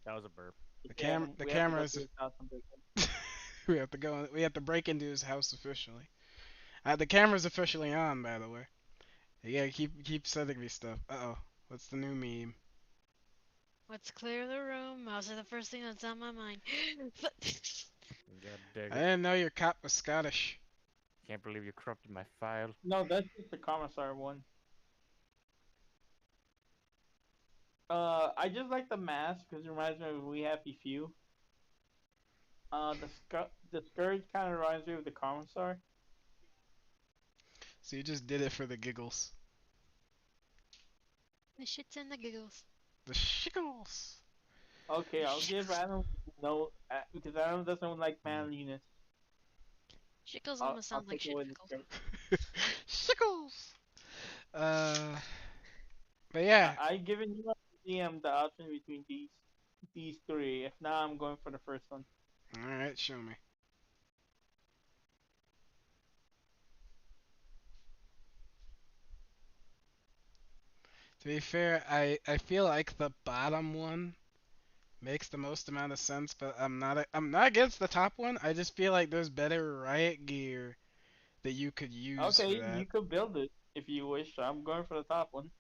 That was a burp. The We have to go cameras. to his house and break in. We have to go. We have to break into his house officially. The camera's officially on, by the way. You gotta keep sending me stuff. Uh oh, what's the new meme? Let's clear the room. Mouse is the first thing that's on my mind. God I dang it. didn't know your cop was Scottish. Can't believe you corrupted my file. No, that's just the commissar one. I just like the mask because it reminds me of We Happy Few. The scourge kind of reminds me of the commissar. So you just did it for the giggles. The shits and the giggles. The shiggles. Okay, I'll give Adam no because Adam doesn't like manliness. Shickles I'll almost I'll sounds like take away the shitpickles. skirt. Shiggles. Uh, but yeah. I've given you the option between these three. If not, I'm going for the first one. All right, show me. To be fair, I feel like the bottom one makes the most amount of sense, but I'm not against the top one. I just feel like there's better riot gear that you could use for Okay, that. you could build it if you wish. I'm going for the top one.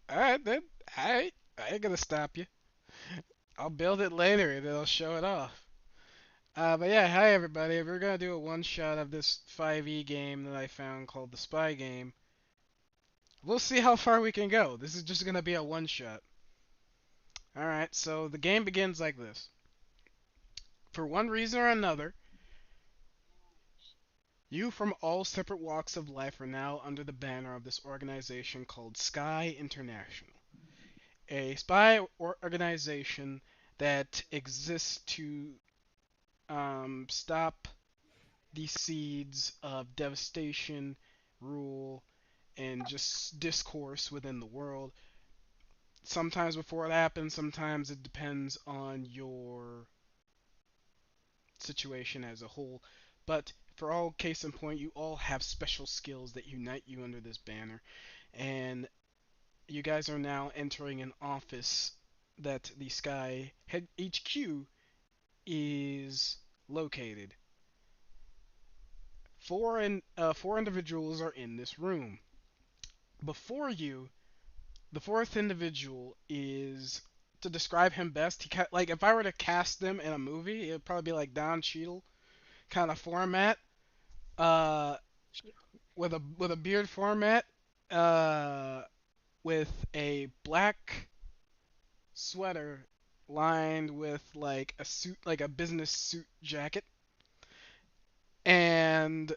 All right then. All right, I ain't gonna stop you. I'll build it later and then I'll show it off. But yeah, hi everybody. We're gonna do a one shot of this 5e game that I found called the Spy Game. We'll see how far we can go. This is just gonna be a one shot. Alright, so the game begins like this. For one reason or another, you from all separate walks of life are now under the banner of this organization called Sky International. A spy organization that exists to stop the seeds of devastation, rule, and just discourse within the world. Sometimes before it happens, sometimes it depends on your situation as a whole. But for all case in point, you all have special skills that unite you under this banner. And you guys are now entering an office that the Sky head HQ is located. Four individuals are in this room. Before you, the fourth individual is to describe him best. Like if I were to cast them in a movie, it would probably be like Don Cheadle kind of format, uh, with a beard format, uh, with a black sweater lined with like a suit, like a business suit jacket, and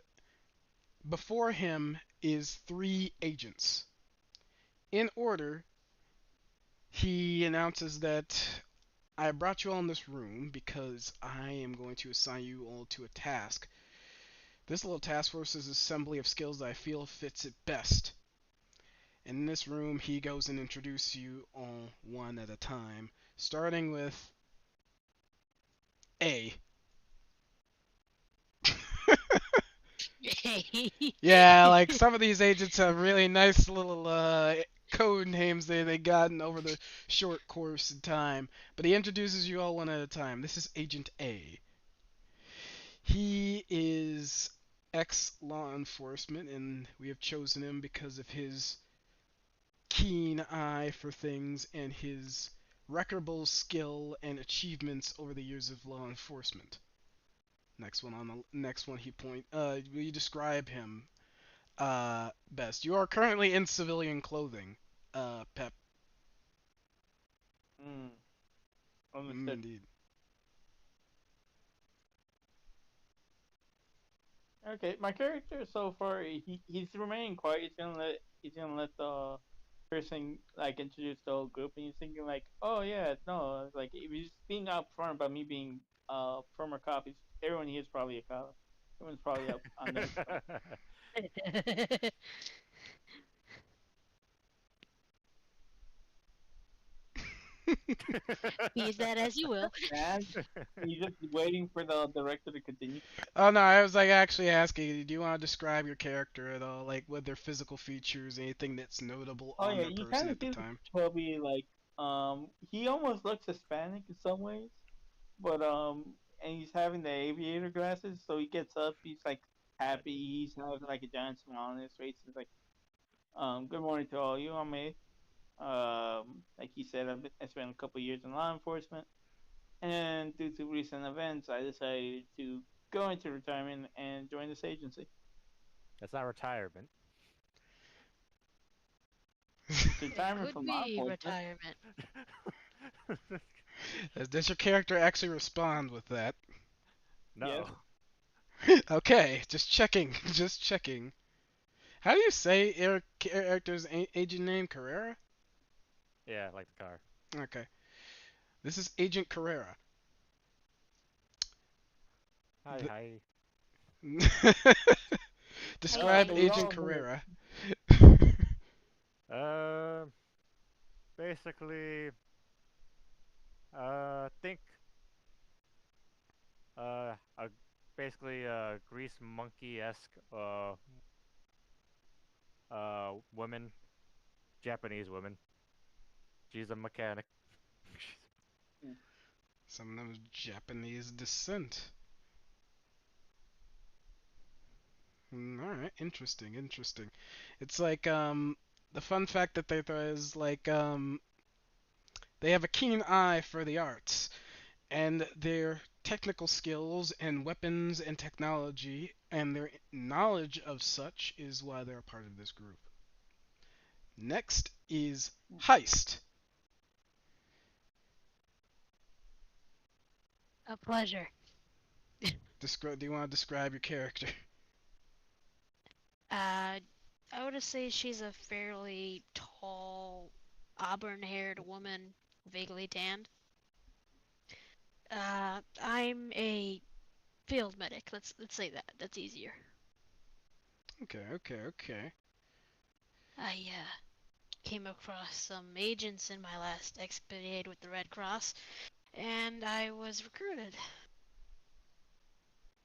before him is three agents. In order, he announces that I brought you all in this room because I am going to assign you all to a task. This little task force is an assembly of skills that I feel fits it best. In this room, he goes and introduces you all one at a time, starting with A. Yeah, like some of these agents have really nice little code names they gotten over the short course of time. But he introduces you all one at a time. This is Agent A. He is ex law enforcement, and we have chosen him because of his keen eye for things and his remarkable skill and achievements over the years of law enforcement. Next one he will you describe him best? You are currently in civilian clothing. Pep. Hmm. Understood. Indeed. Okay, my character so far he's remaining quiet. He's gonna let the person like introduce the whole group, and he's thinking like, oh yeah, no, like if he's being upfront about me being former cop. Everyone here is probably a cop. Everyone's probably up on their side. Be that as you will. And he's just waiting for the director to continue. Oh no, I was like actually asking, do you want to describe your character at all, like with their physical features, anything that's notable Oh on yeah, their you person kind of at the see the time? chubby like He almost looks Hispanic in some ways, but and he's having the aviator glasses, so he gets up, he's like happy, he's having like a giant smile on his face. He's like, good morning to all you. I'm A. Like he said, I spent a couple years in law enforcement, and due to recent events, I decided to go into retirement and join this agency. That's not retirement. It's It retirement could from law be enforcement. retirement. Does your character actually respond with that? No. Yes. Okay, just checking, just checking. How do you say your character's agent name? Carrera? Yeah, like the car. Okay. This is Agent Carrera. Hi, The- hi. Describe we Agent all know it. Carrera. Uh, basically, think, a basically grease monkey-esque, woman, Japanese woman. She's a mechanic. Someone of Japanese descent. Alright, interesting, interesting. It's like, the fun fact that they throw is like, they have a keen eye for the arts, and their technical skills and weapons and technology and their knowledge of such is why they're a part of this group. Next is Heist. A pleasure. Do you want to describe your character? I would say she's a fairly tall, auburn-haired woman, vaguely tanned. I'm a field medic. Let's say that. That's easier. Okay, okay, okay. I came across some agents in my last expedition with the Red Cross, and I was recruited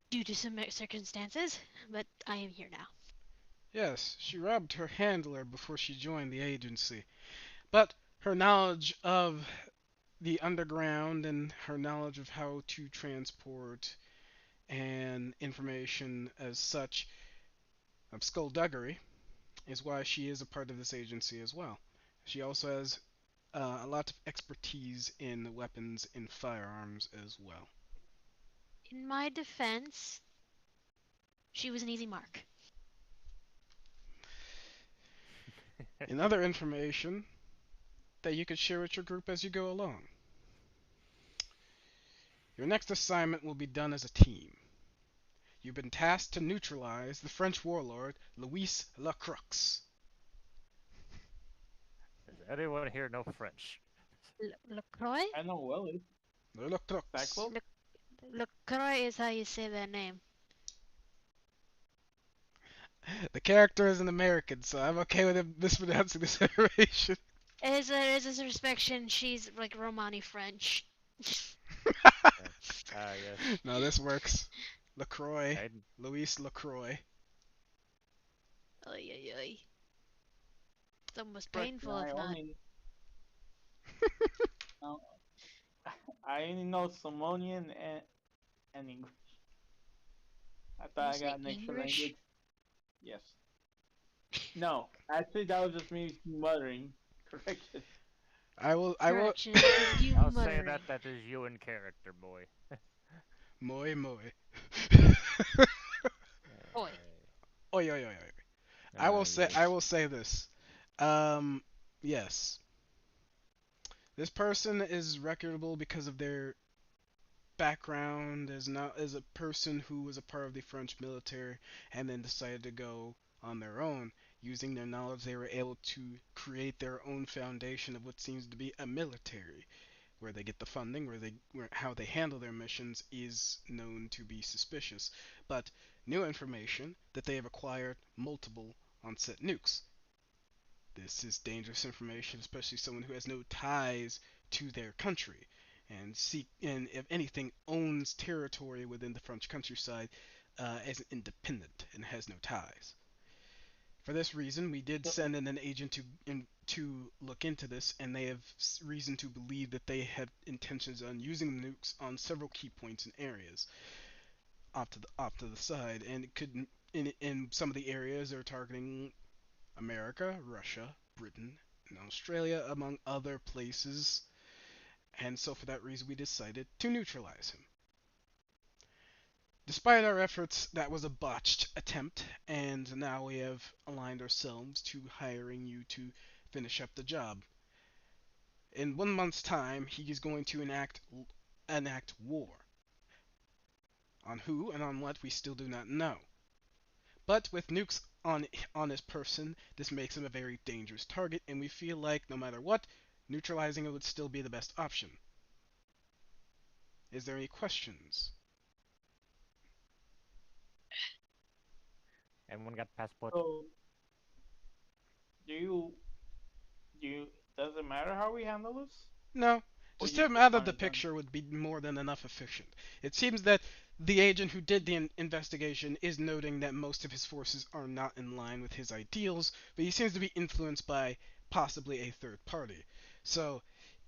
due to some circumstances, but I am here now. Yes, she robbed her handler before she joined the agency. But her knowledge of the underground and her knowledge of how to transport and information as such of skullduggery is why she is a part of this agency as well. She also has a lot of expertise in weapons and firearms as well. In my defense, she was an easy mark. In other information that you could share with your group as you go along, your next assignment will be done as a team. You've been tasked to neutralize the French warlord Louis Lacroix. Does anyone here know French? LaCroix? I know Willie. Lacroix. That close? LaCroix is how you say that name. The character is an American, so I'm okay with him mispronouncing this information. As a respect, she's like Romani French. Yes. No, this works. LaCroix. I, Louis LaCroix. Oy, oy, oy. It's almost But painful if not. No, I only know Simonian and English. I thought I say got an extra English? language. Yes. No, actually, that was just me muttering. Correction. I will. Correction, it was you I'll say muttering. that is you in character, boy. Moi moi. Oi. Oi oi oi oi. I will say this. Yes. This person is reputable because of their background as a person who was a part of the French military and then decided to go on their own. Using their knowledge, they were able to create their own foundation of what seems to be a military. Where they get the funding, how they handle their missions is known to be suspicious. But new information that they have acquired multiple on-set nukes. This is dangerous information, especially someone who has no ties to their country and if anything owns territory within the French countryside as independent and has no ties. For this reason, we did send in an agent to to look into this, and they have reason to believe that they had intentions on using the nukes on several key points and areas off to the side, and it could in some of the areas they're targeting America, Russia, Britain, and Australia, among other places. And so for that reason, we decided to neutralize him. Despite our efforts, that was a botched attempt, and now we have aligned ourselves to hiring you to finish up the job. In 1 month's time, he is going to enact war. On who and on what we still do not know. But with nukes on his person, this makes him a very dangerous target, and we feel like no matter what, neutralizing it would still be the best option. Is there any questions? Anyone got passport? So, do you does it matter how we handle this? No. Or Just you him just out of want the it done? picture would be more than enough efficient. It seems that the agent who did the investigation is noting that most of his forces are not in line with his ideals, but he seems to be influenced by possibly a third party. So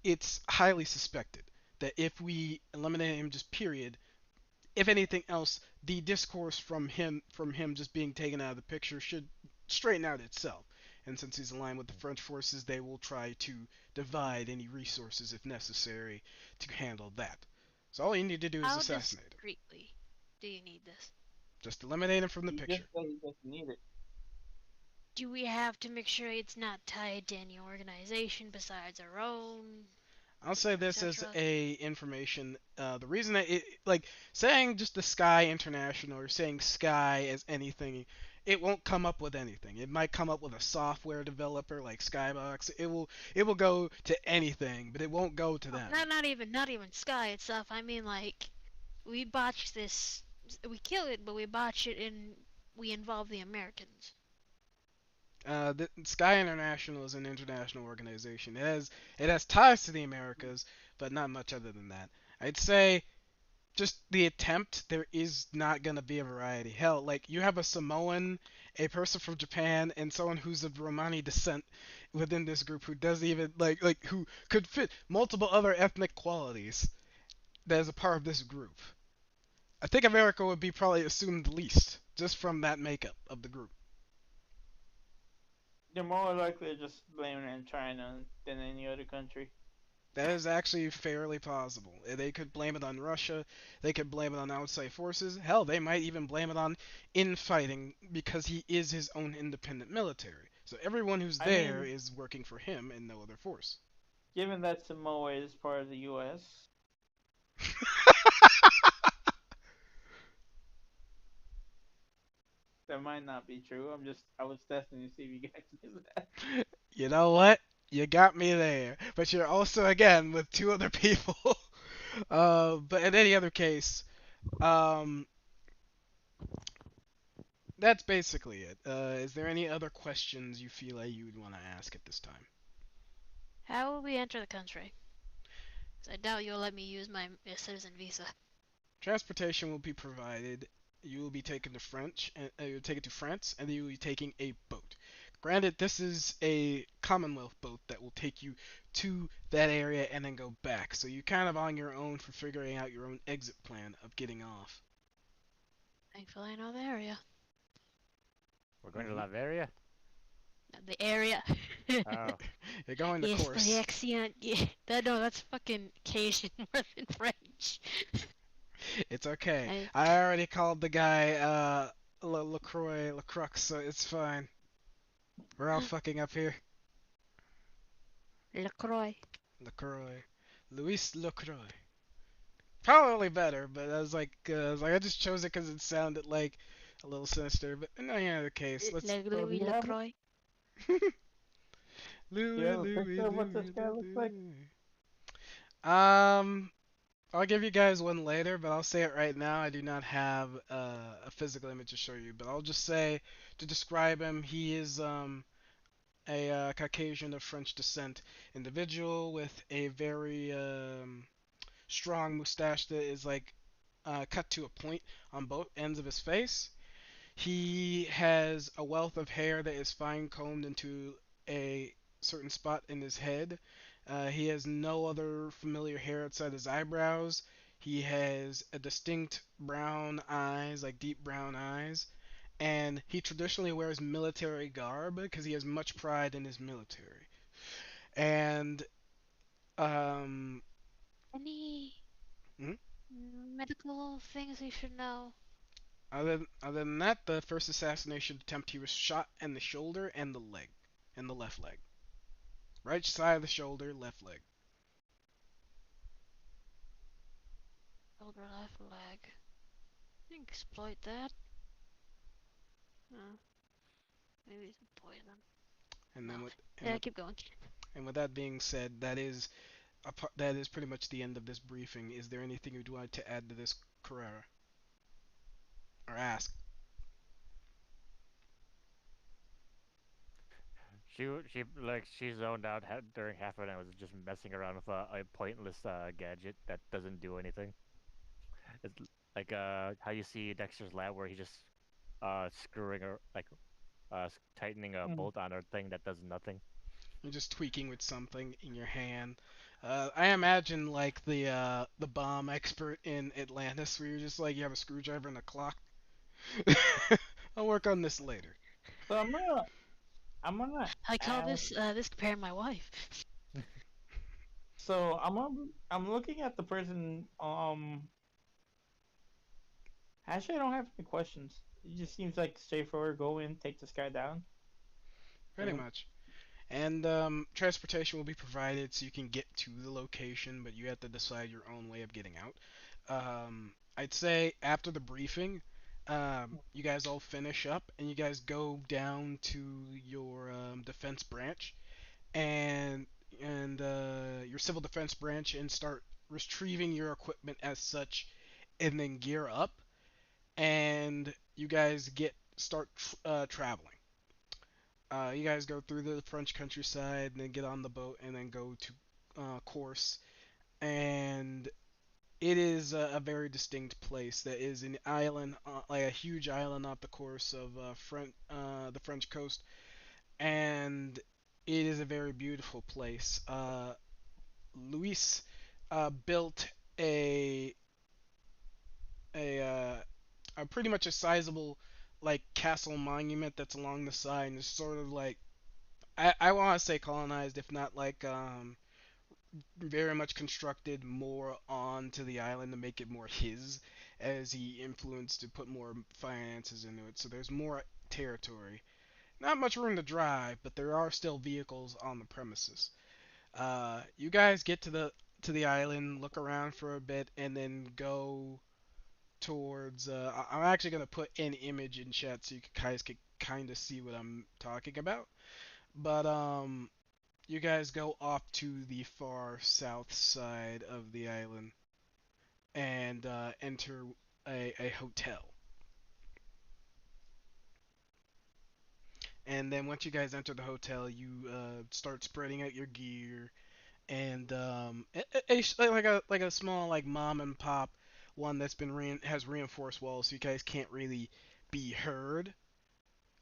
it's highly suspected that if we eliminate him just period, if anything else, the discourse from him just being taken out of the picture should straighten out itself. And since he's aligned with the French forces, they will try to divide any resources if necessary to handle that. So all you need to do is How assassinate him. discreetly do you need this? Just eliminate him from the You picture. just say he doesn't need it. Do we have to make sure it's not tied to any organization besides our own? I'll say this as etc.? a information. The reason that like saying just the Sky International or saying Sky as anything, it won't come up with anything. It might come up with a software developer like Skybox. It will go to anything, but it won't go to them. Not even Sky itself. I mean, like, we botched this. We kill it, but we botch it and we involve the Americans. The Sky International is an international organization. It has ties to the Americas, but not much other than that. I'd say just the attempt, there is not going to be a variety. Hell, like, you have a Samoan, a person from Japan, and someone who's of Romani descent within this group who doesn't even, like who could fit multiple other ethnic qualities that is a part of this group. I think America would be probably assumed least, just from that makeup of the group. They're more likely to just blame it on China than any other country. That is actually fairly plausible. They could blame it on Russia. They could blame it on outside forces. Hell, they might even blame it on infighting because he is his own independent military. So everyone who's I there mean- is working for him and no other force. Given that Samoa is part of the U.S., that might not be true. I was testing to see if you guys knew that. You know what? You got me there. But you're also, again, with two other people. But in any other case, um, that's basically it. Is there any other questions you feel like you would want to ask at this time? How will we enter the country? 'Cause I doubt you'll let me use my citizen visa. Transportation will be provided. You will be taken to you'll take it to France, and then you will be taking a boat. Granted, this is a Commonwealth boat that will take you to that area and then go back. So you're kind of on your own for figuring out your own exit plan of getting off. Thankfully, I know the area. We're going to Latveria? The area. Oh. You're going to Yes, course. the accent. Yeah, no, that's fucking Cajun more than French. It's okay. I already called the guy Lacroix, so it's fine. We're all fucking up here. LaCroix. Lacroix. Louis Lacroix. Probably better, but I just chose it because it sounded like a little sinister. But in any other case, let's. Like Louis you have it? LaCroix. Louis, you have a Louis, picture of what this Louis, guy looks like? Louis. I'll give you guys one later, but I'll say it right now. I do not have a physical image to show you, but I'll just say to describe him, he is a Caucasian of French descent individual with a very strong mustache that is like cut to a point on both ends of his face. He has a wealth of hair that is fine combed into a certain spot in his head. He has no other familiar hair outside his eyebrows. He has a distinct brown eyes, like deep brown eyes, and he traditionally wears military garb because he has much pride in his military. And um, Any hmm? medical things we should know? other than that, the first assassination attempt, he was shot in the shoulder and the leg, and the left leg, right side of the shoulder, left leg. Shoulder left leg. Exploit that. Uh, maybe some poison. And then No. with Yeah, keep going. and with that being said, that is pretty much the end of this briefing. Is there anything you'd like to add to this, Carrera, or ask? She zoned out during half of it and was just messing around with a pointless gadget that doesn't do anything. It's like how you see Dexter's lab where he just screwing or like tightening a bolt on a thing that does nothing. You're just tweaking with something in your hand. I imagine like the bomb expert in Atlantis, where you're just like you have a screwdriver and a clock. I'll work on this later. So I'm gonna I call ask- this comparing my wife. So I'm looking at the person. Actually, I don't have any questions. It just seems like straightforward. Go in, take this guy down. Pretty Mhm. much. And transportation will be provided so you can get to the location, but you have to decide your own way of getting out. I'd say after the briefing, you guys all finish up and you guys go down to your defense branch and your civil defense branch and start retrieving your equipment as such, and then gear up, and you guys start traveling. You guys go through the French countryside and then get on the boat and then go to Corse. And it is a very distinct place that is an island, like a huge island off the course of the French coast. And it is a very beautiful place. Luis built a a, uh, a pretty much a sizable like castle monument that's along the side and it's sort of like I want to say colonized, if not like very much constructed more onto the island to make it more his, as he influenced to put more finances into it. So there's more territory. Not much room to drive, but there are still vehicles on the premises. You guys get to the island, look around for a bit, and then go towards. I'm actually gonna put an image in chat so you guys can kind of see what I'm talking about. But you guys go off to the far south side of the island and enter a hotel. And then once you guys enter the hotel, you start spreading out your gear and like a small like mom and pop one that's been has reinforced walls, so you guys can't really be heard.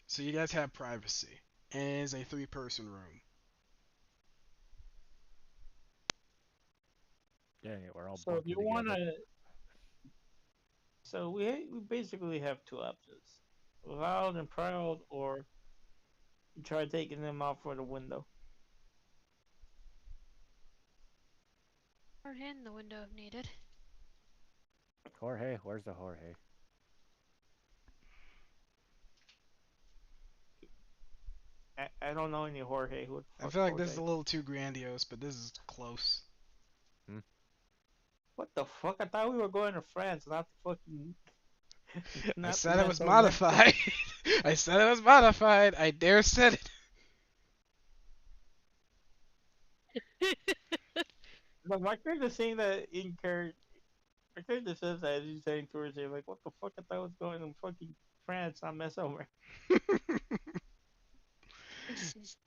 So you guys have privacy, and it is a three-person room. Yeah, we're all So if bunking you together. wanna, so we basically have two options: loud and proud, or you try taking them out for the window. Or in the window if needed. Jorge, where's the Jorge? I don't know any Jorge. Who would I fuck feel like this is a Jorge? little too grandiose, but this is close. What the fuck? I thought we were going to France, not to fucking. I not said it was Mesoamerica. modified. I said it was modified. I dare said it. But my character's saying that in character. My character says that he's saying towards him, like, what the fuck? I thought I was going to fucking France, not Mesoamerica. This is,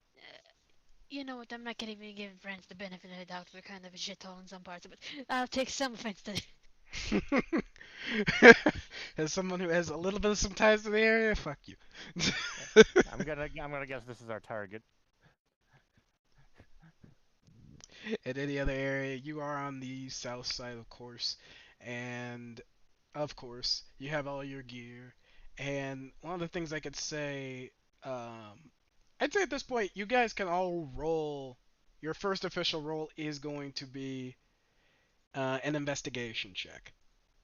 you know what? I'm not gonna even give friends the benefit of the doubt. They're kind of a shithole in some parts, but I'll take some offense to it. As someone who has a little bit of some ties to the area, fuck you. I'm gonna guess this is our target. in any other area. You are on the south side, of course, and of course you have all your gear. And one of the things I could say, I'd say at this point you guys can all roll. Your first official roll is going to be an investigation check.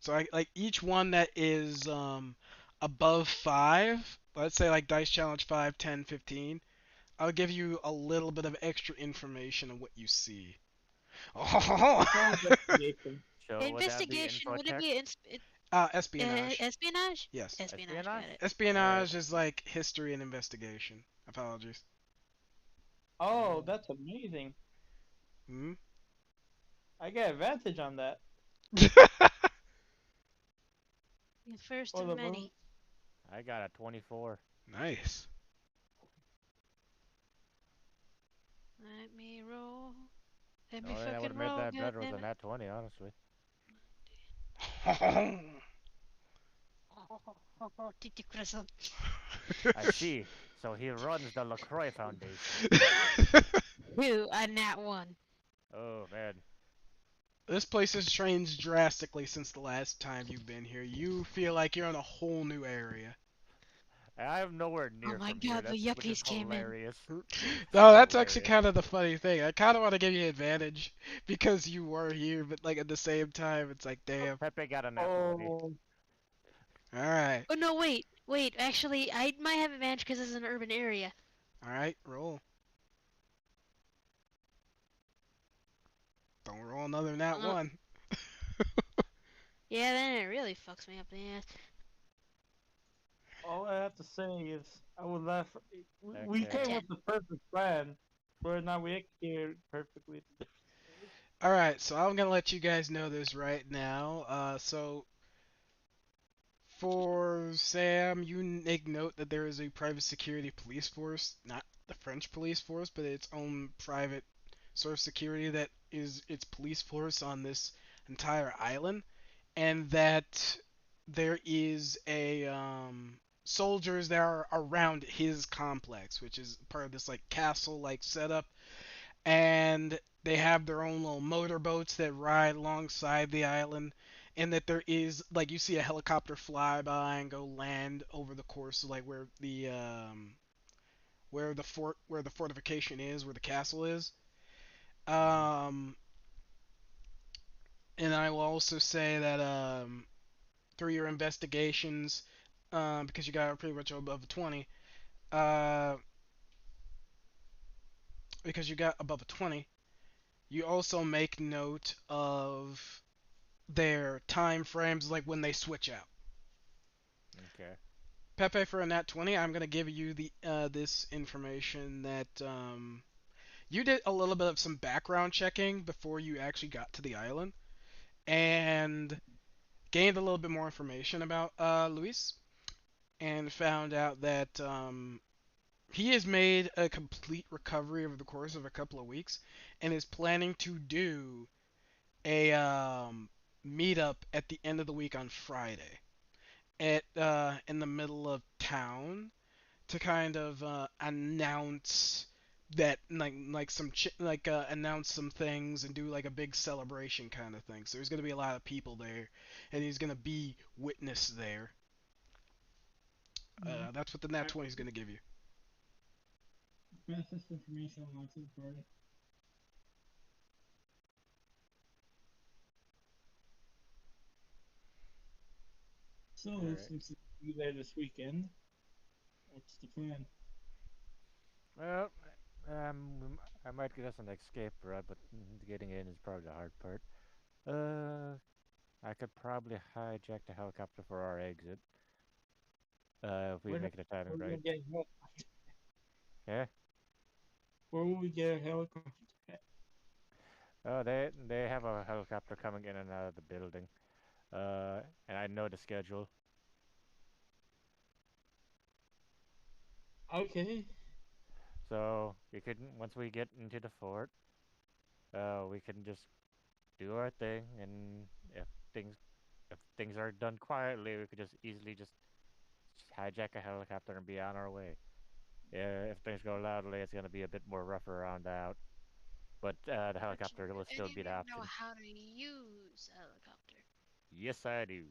So I like each one that is above 5, let's say like Dice Challenge 5, 10, 15. I'll give you a little bit of extra information on what you see. Oh, No investigation. So would that be Investigation, info would it check? be espionage. espionage? Yes. Espionage, Espionage? got it. Espionage is like history and investigation. Apologies. Oh, that's amazing. Hmm? I get advantage on that. The first For of the many. I got a 24. Nice. Let me roll. Let The me only thing that would fucking have made roll, that better was a goddammit. nat 20, honestly. Titi-kuda-san. I see. So he runs the LaCroix Foundation. Two, a nat 1. Oh, man. This place has changed drastically since the last time you've been here. You feel like you're in a whole new area. I am nowhere near my from here. God, the That's which is yuppies came in. hilarious. No, that's actually kind of the funny thing. I kind of want to give you advantage because you were here, but like at the same time, it's like, damn. Pepe got a nat 20. Oh, All right, Oh no, wait. Actually, I might have advantage because it's an urban area. all right, roll. Don't roll another nat Uh, one. Yeah, then it really fucks me up in the ass. all I have to say is I would laugh. We Okay. came with the perfect plan, but now we executed perfectly. All right, so I'm gonna let you guys know this right now. So for Sam, you make note that there is a private security police force, not the French police force, but its own private sort of security that is its police force on this entire island, and that there is a soldiers that are around his complex, which is part of this like castle-like setup, and they have their own little motorboats that ride alongside the island, and that there is like you see a helicopter fly by and go land over the course of like where the fortification is, where the castle is. Um, and I will also say that through your investigations, because you got pretty much above a 20, uh, because you got above a 20, you also make note of their time frames, like when they switch out. Okay. Pepe, for a nat 20, I'm gonna give you the this information that you did a little bit of some background checking before you actually got to the island, and gained a little bit more information about Luis, and found out that he has made a complete recovery over the course of a couple of weeks, and is planning to do a meetup at the end of the week on Friday at in the middle of town to kind of announce that like announce some things and do like a big celebration kind of thing. So there's gonna be a lot of people there, and he's gonna be witness there. That's what the nat 20 is gonna give you. Pass this information along to the party. So Alright. since it's be there this weekend, what's the plan? Well, I might get us an escape route, but getting in is probably the hard part. I could probably hijack the helicopter for our exit. If we Where, make the timing where we right. gonna get a Yeah. Where will we get a helicopter? Oh, they have a helicopter coming in and out of the building. And I know the schedule. Okay. So we could once we get into the fort, we can just do our thing, and things if things are done quietly, we could just easily just hijack a helicopter and be on our way. Yeah, if things go loudly, it's gonna be a bit more rougher around out. but the But helicopter will you still be the didn't know option. how to use a helicopter. Yes, I do.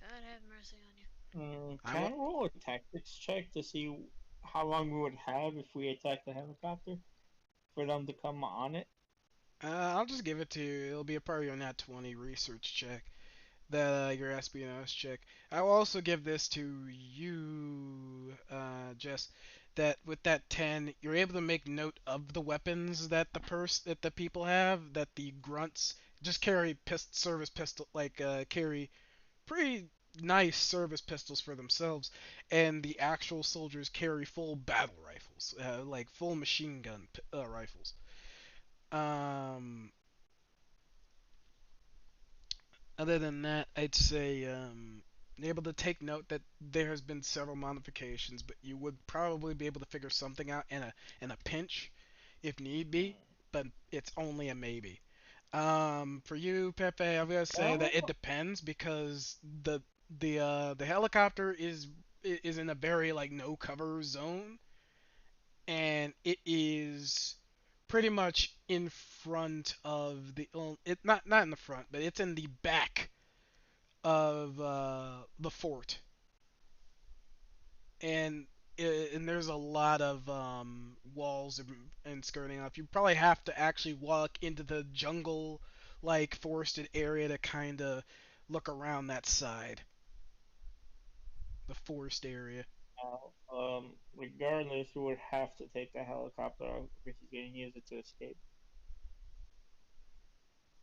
God have mercy on you. I Can will. I roll a tactics check to see how long we would have if we attack the helicopter for them to come on it? I'll just give it to you. It'll be a part of your nat 20 research check. That your espionage check. I will also give this to you, Jess. That with that 10, you're able to make note of the weapons that that the people have. That the grunts just carry service pistol, carry pretty nice service pistols for themselves, and the actual soldiers carry full battle rifles, like full machine gun rifles. Um, Other than that, I'd say able to take note that there has been several modifications, but you would probably be able to figure something out in a pinch, if need be. But it's only a maybe. For you, Pepe, I'm gonna say that it Well, depends because the helicopter is in a very like no cover zone, and it is pretty much in front of the well, it not in the front, but it's in the back of the fort, and and there's a lot of walls and skirting off. You probably have to actually walk into the jungle, like forested area to kind of look around that side, the forest area. regardless, we would have to take the helicopter if he's going to use it to escape.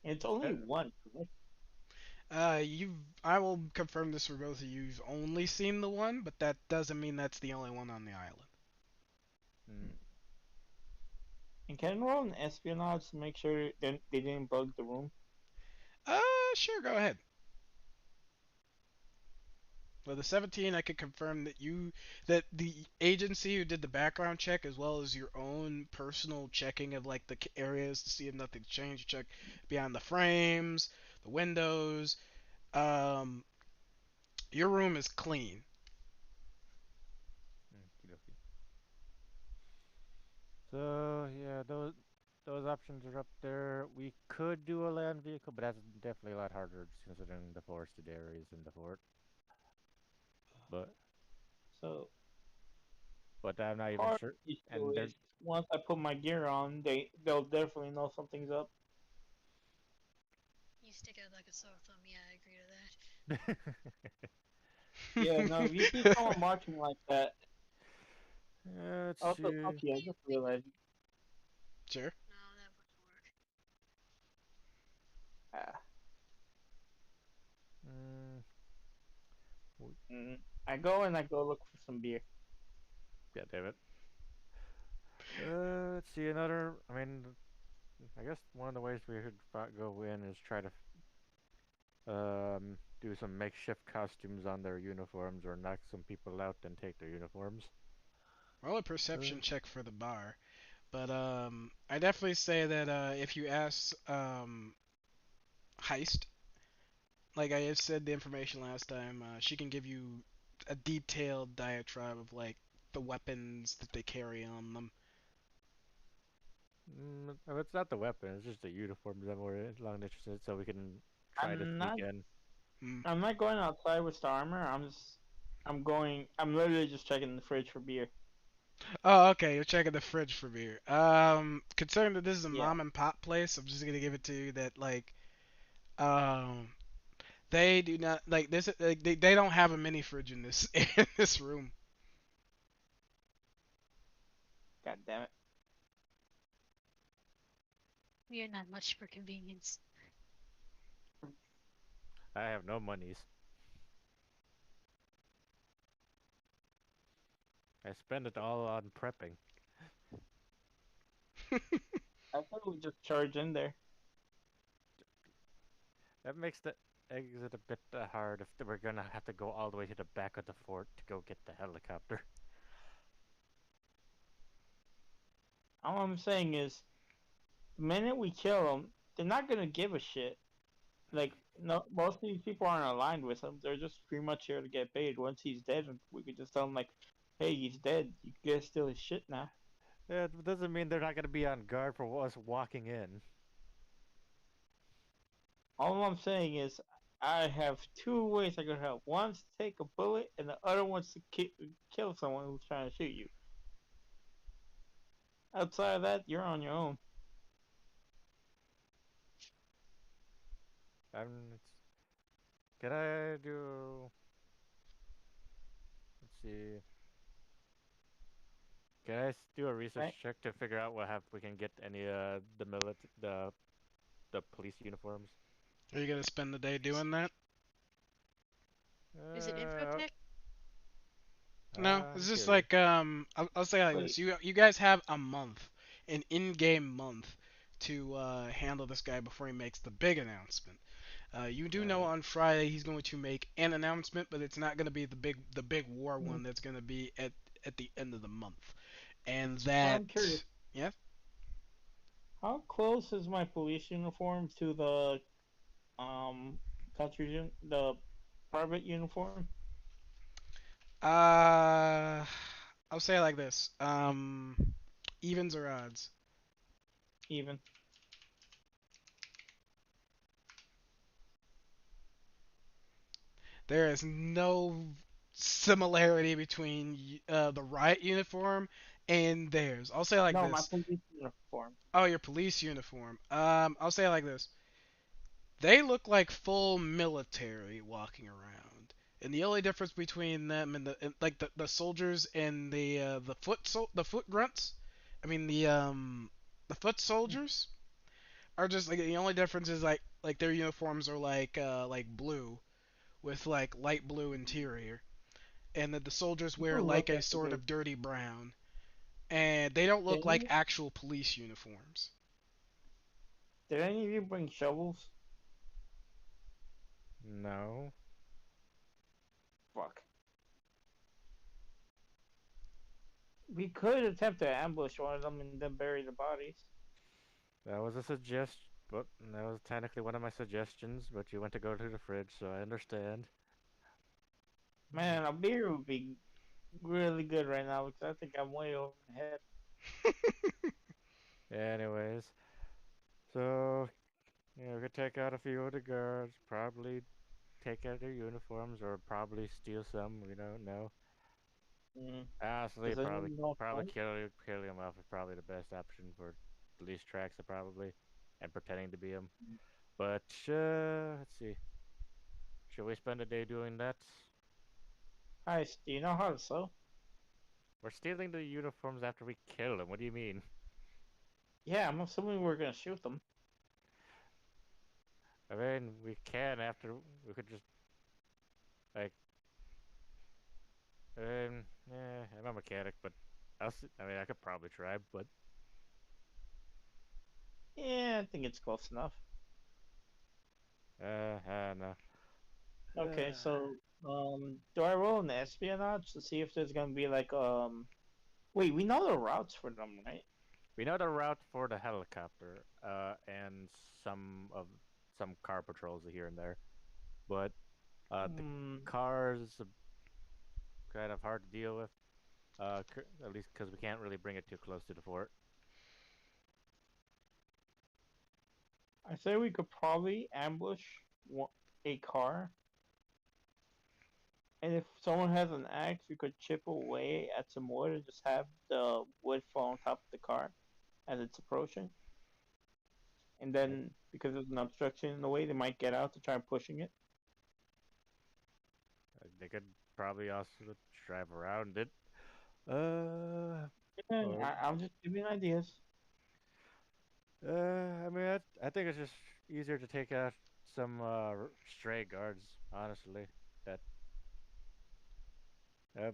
And it's only one, correct? I will confirm this for both of you. You've only seen the one, but that doesn't mean that's the only one on the island. Mm. And can I roll an espionage to make sure they didn't bug the room? Uh, sure, go ahead. For the 17, I could confirm that the agency who did the background check, as well as your own personal checking of like the areas to see if nothing's changed, check beyond the frames, the windows. Um, your room is clean. Okey-dokey. So yeah, those options are up there. We could do a land vehicle, but that's definitely a lot harder just considering the forested areas in the fort. But So I'm not even part sure. of the issue And they're is once I put my gear on, they'll definitely know something's up. You stick out like a sore thumb. Yeah, I agree to that. Yeah, no, if you see someone marching like that, let's also see. Puppy, I just realized. Sure. No, that wouldn't work. Ah, Mm, I go look for some beer. God damn it. Let's see another. I mean, I guess one of the ways we could go in is try to do some makeshift costumes on their uniforms, or knock some people out and take their uniforms. Roll a perception check for the bar. But I definitely say that if you ask Heist, like I had said the information last time, she can give you a detailed diatribe of like the weapons that they carry on them. It's not the weapon; it's just the uniforms that we're long interested, so we can try to I'm sneak not in. Hmm. I'm not going outside with the armor. I'm literally just checking the fridge for beer. Oh, okay. You're checking the fridge for beer. Considering that this is a Yeah. mom and pop place, I'm just gonna give it to you that like, um, they do not like this. Like, they don't have a mini fridge in this in this room. God damn it. We are not much for convenience. I have no monies. I spend it all on prepping. I thought we just charge in there. That makes the exit a bit hard if we're gonna have to go all the way to the back of the fort to go get the helicopter. All I'm saying is, the minute we kill them, they're not gonna give a shit. Like, no, most of these people aren't aligned with him. They're just pretty much here to get paid. Once he's dead, we could just tell him like, "Hey, he's dead. You guys steal his shit now." Yeah, it doesn't mean they're not gonna be on guard for us walking in. All I'm saying is, I have two ways I could help. One's to take a bullet, and the other one's to kill someone who's trying to shoot you. Outside of that, you're on your own. I'm. Can I do? Let's see. Can I do a research Right? check to figure out what we can get any the police uniforms? Are you gonna spend the day doing that? Is it Uh, infotech? No, I'm it's just curious. like I'll say it like Wait. this. You guys have a month, an in-game month, to handle this guy before he makes the big announcement. You do know Right. on Friday he's going to make an announcement, but it's not going to be the big war Hmm. one that's going to be at the end of the month. And So that, I'm curious. yeah. How close is my police uniform to the um the private uniform? Uh, I'll say it like this. Evens or odds? Even. There is no similarity between the riot uniform and theirs. I'll say it like No, my this. police uniform. Oh, your police uniform. I'll say it like this. They look like full military walking around. And the only difference between them and like the soldiers and the foot grunts, I mean the foot soldiers are just like the only difference is like their uniforms are like blue with like light blue interior, and that the soldiers wear People like look a at sort the of dirty brown, and they don't look like thing. actual police uniforms. Did any of you bring shovels? No. Fuck. We could attempt to ambush one of them and then bury the bodies. That was a suggestion, but that was technically one of my suggestions. But you went to go to the fridge, so I understand. Man, a beer would be really good right now because I think I'm way over my head. Anyways, so yeah, we could take out a few of the guards, probably take out their uniforms, or probably steal some. We don't know. Mm. Honestly, Does anyone know probably fight? kill him off is probably the best option for the least tracks, probably, and pretending to be him. But let's see. Should we spend a day doing that? Heist, do you know how to sew? We're stealing the uniforms after we kill them. What do you mean? Yeah, I'm assuming we're gonna shoot them. I mean, we can after we could just like. Yeah, I'm a mechanic, but I mean, I could probably try, but Yeah, I think it's close enough. I don't know. Okay, so do I roll an espionage to see if there's gonna be like wait, we know the routes for them, right? We know the route for the helicopter, and some car patrols here and there, but the Hmm. cars are kind of hard to deal with. At least because we can't really bring it too close to the fort. I say we could probably ambush a car, and if someone has an axe, we could chip away at some wood and just have the wood fall on top of the car as it's approaching. And Like, then, because there's an obstruction in the way, they might get out to try pushing it. they could probably also drive around it. Uh, Yeah, or I'm just giving ideas. I mean, I think it's just easier to take out some stray guards, honestly. That uh,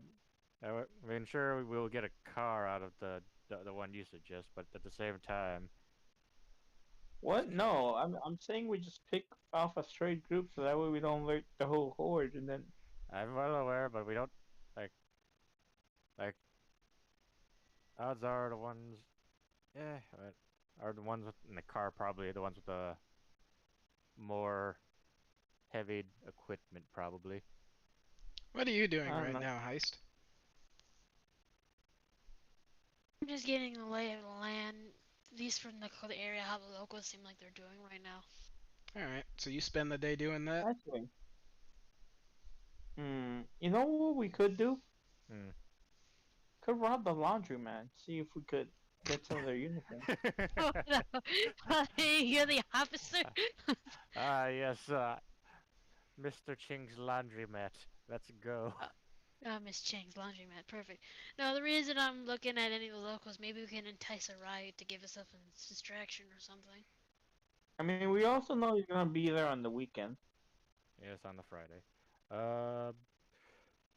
I mean, sure we will get a car out of the one you suggest, but at the same time, What? No, I'm saying we just pick off a straight group so that way we don't alert the whole horde, and then I'm well aware, but we don't like like odds are the ones, yeah, are the ones in the car probably the ones with the more heavy equipment, probably. What are you doing I don't right know. now, Heist? I'm just getting the lay of the land, at least from the area, how the locals seem like they're doing right now. Alright, so you spend the day doing that? Actually, you know what we could do? Hmm. Could rob the laundromat. See if we could get some of their uniforms. Oh no! You're the officer? Ah, yes, Mr. Ching's laundromat. Let's go. Miss Chang's laundromat, perfect. No, the reason I'm looking at any of the locals, maybe we can entice a riot to give us a distraction or something. I mean, we also know he's gonna be there on the weekend. Yes, on the Friday.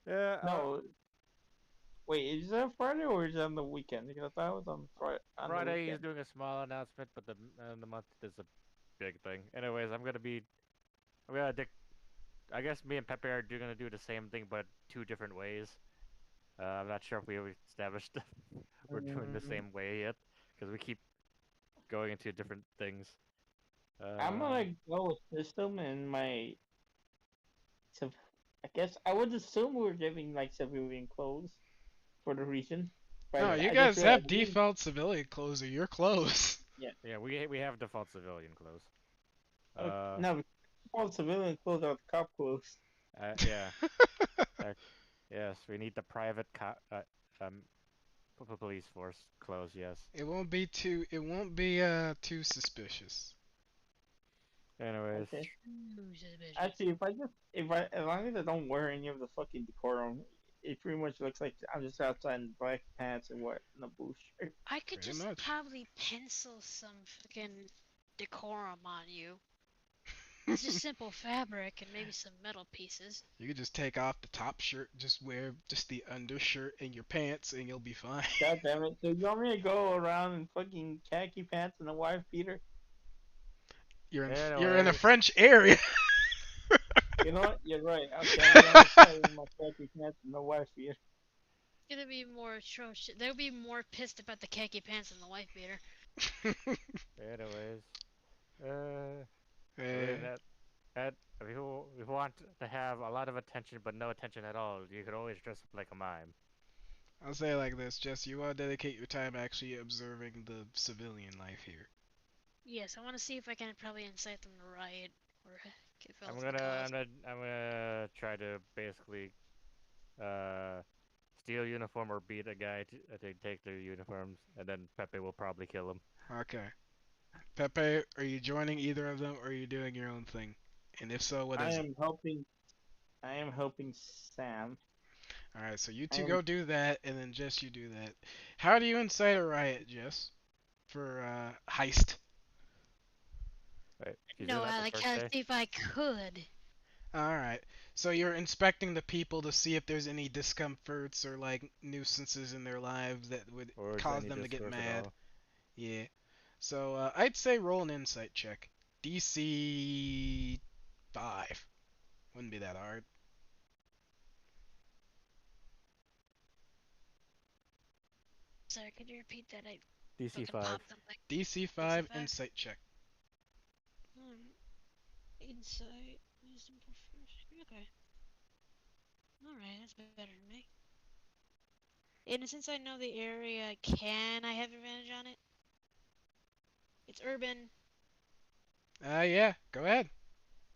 Yeah. No, wait, is that Friday or is it on the weekend? Because I thought it was on Friday. On the Friday he's weekend. doing a small announcement, but the month is a big thing. Anyways, I'm gonna I guess me and Pepe are gonna do the same thing, but two different ways. I'm not sure if we established we're doing the Mm, same way yet, because we keep going into different things. I'm gonna go with system and my. I guess I would assume we're giving like civilian clothes for the region. No, But you I just guys have realized default civilian clothes, or your clothes. Yeah, we have default civilian clothes. no, all civilian clothes are cop clothes. Yeah. Yes, we need the private um police force clothes. Yes. It won't be too suspicious. Anyways, Okay. Ooh, suspicious. Actually, as long as I don't wear any of the fucking decorum, it pretty much looks like I'm just outside in black pants and what in a blue shirt. I could Pretty just much. probably pencil some fucking decorum on you. It's just simple fabric and maybe some metal pieces. You could just take off the top shirt, just wear just the undershirt and your pants, and you'll be fine. God damn it! So you want me to go around in fucking khaki pants and a wife beater? You're in a anyways, French area. You know what? You're right. Okay, I'm going outside in my khaki pants and a wife beater. Gonna be more atrocious. They'll be more pissed about the khaki pants than the wife beater. anyways, uh, Eh, that if you want to have a lot of attention but no attention at all, you could always dress up like a mime. I'll say it like this, Jess. You want to dedicate your time actually observing the civilian life here. Yes, I want to see if I can probably incite them to riot or get I'm fellas to gonna cause. I'm gonna try to basically uh steal uniform or beat a guy to take their uniforms, and then Pepe will probably kill him. Okay. Pepe, are you joining either of them, or are you doing your own thing? And if so, what I is it? am helping. I am helping Sam. Alright, so you I two am. go do that, and then Jess, you do that. How do you incite a riot, Jess? For, heist. Right? She's No, doing that I the like first to day. see if I could. Alright. So you're inspecting the people to see if there's any discomforts or, like, nuisances in their lives that would Or is cause any them to get discourse at mad. all? Yeah. So, I'd say roll an insight check. DC 5. Wouldn't be that hard. Sorry, could you repeat that? I DC fucking 5. popped something. DC 5 DC 5? insight check. Insight, wisdom, proficiency. Okay. Alright, that's better than me. And since I know the area, can I have advantage on it? It's urban. Yeah, go ahead.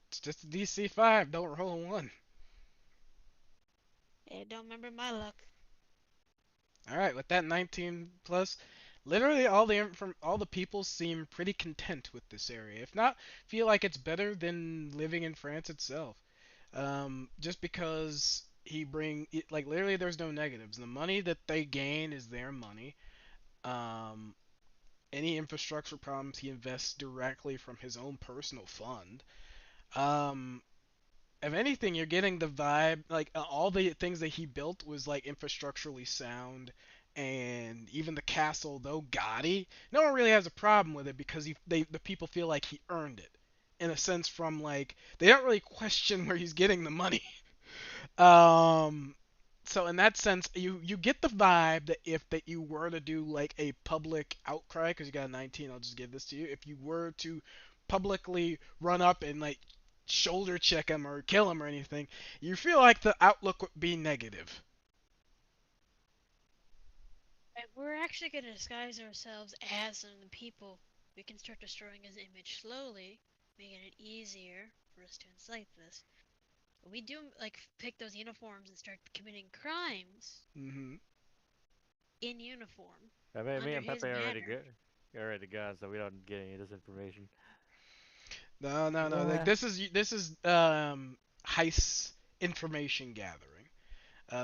It's just a DC 5. Don't roll a 1. I don't remember my luck. Alright, with that 19 plus, literally all the people seem pretty content with this area. If not, feel like it's better than living in France itself. Just because like literally there's no negatives. The money that they gain is their money. Um, any infrastructure problems he invests directly from his own personal fund. Um, if anything, you're getting the vibe like all the things that he built was like infrastructurally sound, and even the castle, though gaudy, no one really has a problem with it because the people feel like he earned it, in a sense from like they don't really question where he's getting the money. Um, so in that sense, you get the vibe that if that you were to do like a public outcry, because you got a 19, I'll just give this to you. If you were to publicly run up and like shoulder check him or kill him or anything, you feel like the outlook would be negative. we're actually gonna disguise ourselves as some of the people. We can start destroying his image slowly, making it easier for us to incite this. But we do like pick those uniforms and start committing crimes Mm-hmm. in uniform I mean, me under and his Pepe banner. already gone, so we don't get any of this information. No, no, no. Like Yeah. this is heist information gathering.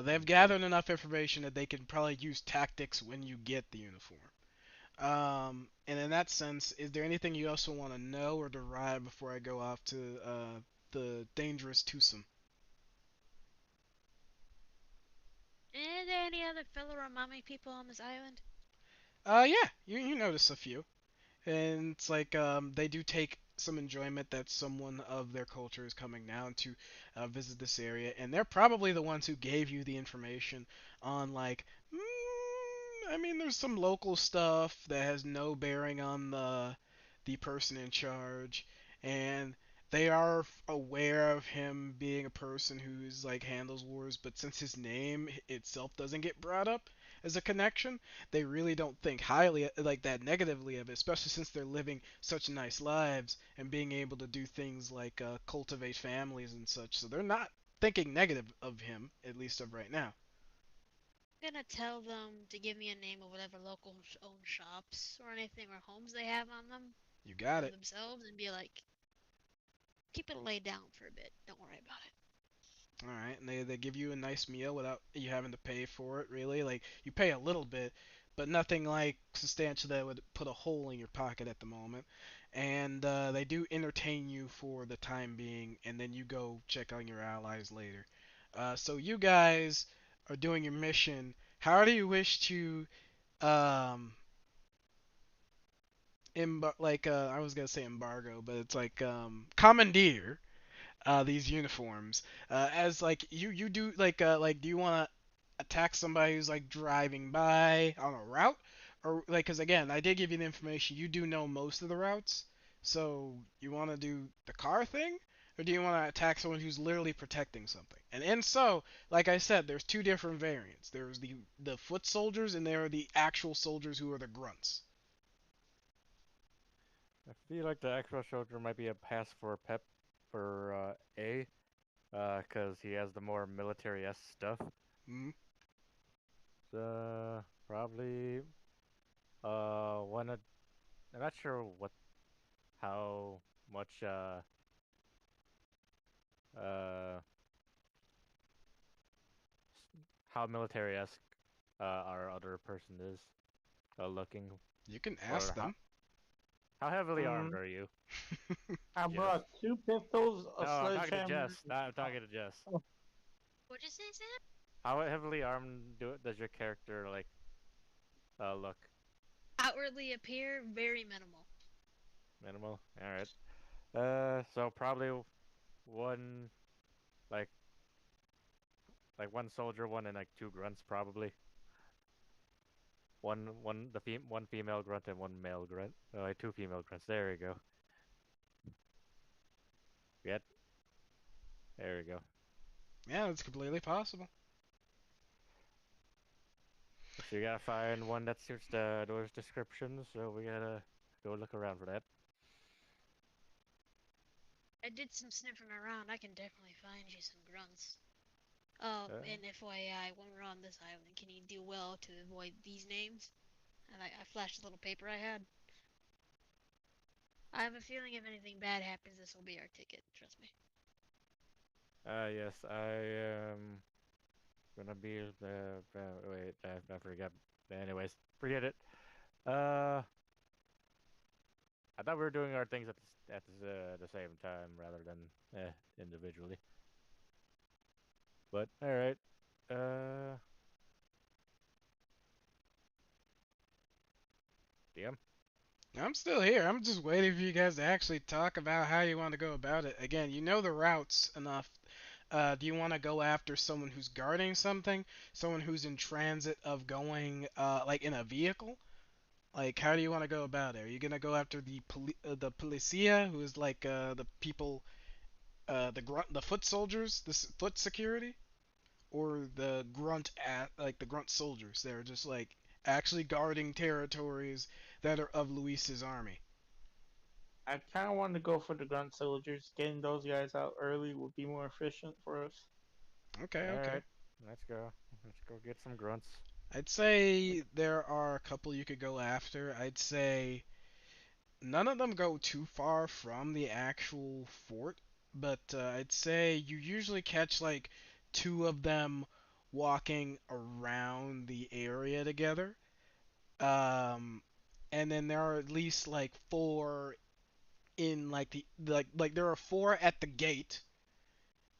They've Okay. gathered enough information that they can probably use tactics when you get the uniform. And in that sense, is there anything you also want to know or derive before I go off to the dangerous twosome? Are there any other fellow Ramami people on this island? Yeah, you notice a few. And it's like they do take some enjoyment that someone of their culture is coming down to visit this area, and they're probably the ones who gave you the information on like, I mean, there's some local stuff that has no bearing on the person in charge, and they are aware of him being a person who's like handles wars, but since his name itself doesn't get brought up as a connection, they really don't think highly like that negatively of it, especially since they're living such nice lives and being able to do things like cultivate families and such. So they're not thinking negative of him, at least of right now. I'm gonna tell them to give me a name of whatever local owned shops or anything or homes they have on them You got of it. themselves and be like, keep it laid down for a bit. Don't worry about it. All right, and they give you a nice meal without you having to pay for it, really. Like you pay a little bit, but nothing like substantial that would put a hole in your pocket at the moment. And they do entertain you for the time being, and then you go check on your allies later. So you guys are doing your mission. How do you wish to um I was gonna say embargo, but it's like commandeer these uniforms as like you do like do you want to attack somebody who's like driving by on a route, or like because again I did give you the information, you do know most of the routes, so you want to do the car thing, or do you want to attack someone who's literally protecting something? And so like I said, there's two different variants. There's the foot soldiers, and there are the actual soldiers who are the grunts. I feel like the extra soldier might be a pass for Pep for A, cause he has the more military-esque stuff. Hmm. Probably one. I'm not sure how much uh how military-esque our other person is looking, You can or ask them. how heavily armed Mm, are you? I Jess? brought two pistols, a No, I'm talking to sledgehammer. Jess. I'm talking to Jess. What'd you say, Sam? How heavily armed does your character like look? Outwardly appear very minimal. Minimal. All right. So probably one like one soldier, one and like two grunts probably. One female grunt and one male grunt. Oh, like two female grunts. There we go. Yep. There we go. Yeah, it's completely possible. So you gotta find one that suits those descriptions. So we gotta go look around for that. I did some sniffing around. I can definitely find you some grunts. Oh, Uh, and FYI, when we're on this island, can you do well to avoid these names? And I flashed a little paper I had. I have a feeling if anything bad happens, this will be our ticket. Trust me. yes, I am gonna be wait, I forgot. Anyways, forget it. Uh, I thought we were doing our things at the same time rather than individually. But all right. Uh, DM. I'm still here. I'm just waiting for you guys to actually talk about how you want to go about it. Again, you know the routes enough. Do you want to go after someone who's guarding something? Someone who's in transit of going, like in a vehicle? Like, how do you want to go about it? Are you gonna go after the policia, who is like the people, the foot soldiers, foot security, or the grunt at like the grunt soldiers? They're just like actually guarding territories that are of Luis's army. I kind of want to go for the grunt soldiers. Getting those guys out early would be more efficient for us. Okay, All okay. right, let's go. Let's go get some grunts. I'd say there are a couple you could go after. I'd say none of them go too far from the actual fort, but I'd say you usually catch like two of them walking around the area together. Um, and then there are at least like four in like like there are four at the gate,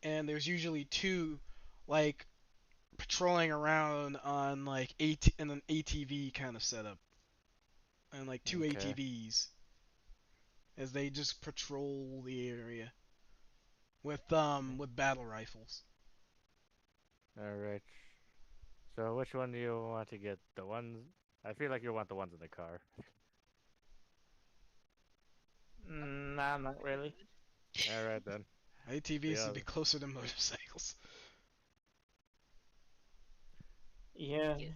and there's usually two like patrolling around on like in an ATV kind of setup, and like two Okay. ATVs as they just patrol the area with battle rifles. All right. So which one do you want to get? The ones I feel like you want the ones in the car. Nah, not really. All right then. ATVs Yeah. would be closer to motorcycles. Yeah. Yeah.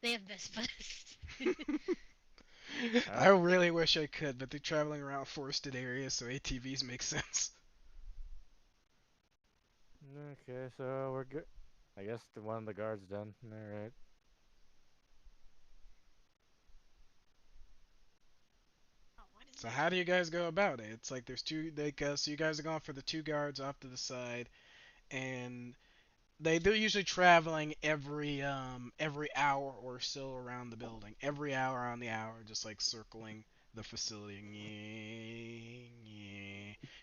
They have Vespas. I really wish I could, but they're traveling around forested areas, so ATVs make sense. Okay, so we're good. I guess the one of the guards done. All right. Oh, why does So it- how do you guys go about it? It's like there's two, like, so you guys are going for the two guards off to the side, and they're usually traveling every hour or so around the building. Every hour on the hour, just like circling the facility.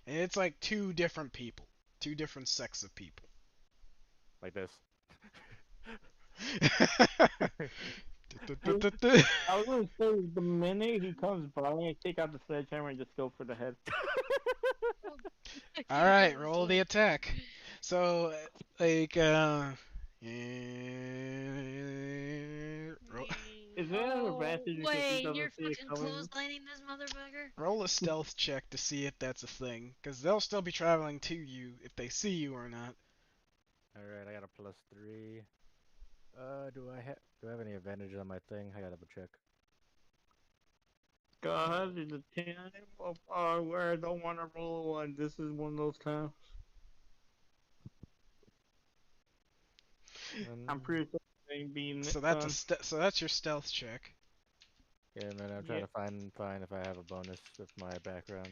And it's like two different people, two different sects of people. Like this. I was gonna say the minute he comes by, I take out the sledgehammer and just go for the head. All right, roll the attack. So, like, Is there an advantage because he Wait, doesn't you're see it fucking coming? clotheslining this motherfucker? roll a stealth check to see if that's a thing, because they'll still be traveling to you if they see you or not. All right, I got a +3. Do I have any advantage on my thing? I gotta double check. God, it's a time of where I don't want to roll one. This is one of those times. I'm pretty sure it ain't being So so that's your stealth check. Yeah, and then I'm trying to find if I have a bonus with my background.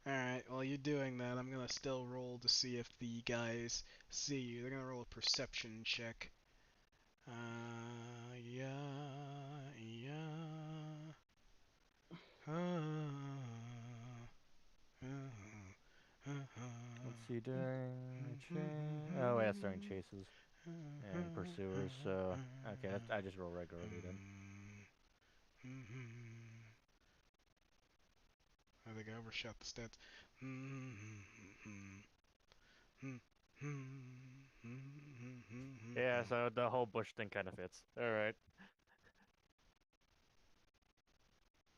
All right, while you're doing that, I'm gonna still roll to see if the guys see you. They're gonna roll a perception check. Yeah. What's he doing? Oh, wait, that's during chases and pursuers. So okay, I just roll regularly then. I think I overshot the stats. Yeah, so the whole bush thing kind of fits. All right.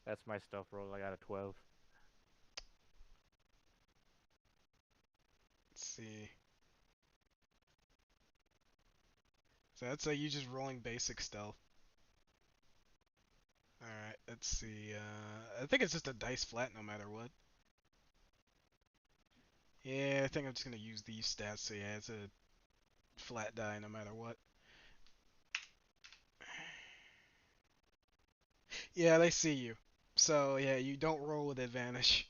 That's my stealth roll. I got a 12. Let's see. So that's like you just rolling basic stealth. Alright, let's see. I think it's just a dice flat no matter what. Yeah, I think I'm just gonna use these stats, so yeah, it's a flat die no matter what. Yeah, they see you. So yeah, you don't roll with advantage.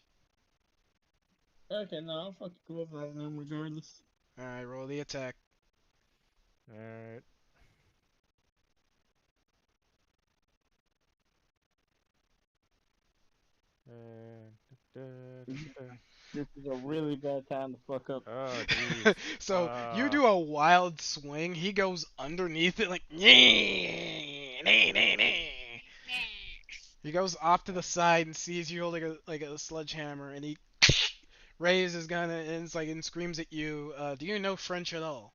Okay, no, I'll fucking go with that then regardless. Alright, roll the attack. All right. This is a really bad time to fuck up. Oh, jeez. So you do a wild swing, he goes underneath it like he goes off to the side and sees you holding a sledgehammer, and he raises his gun and it's like and screams at you. Do you know French at all?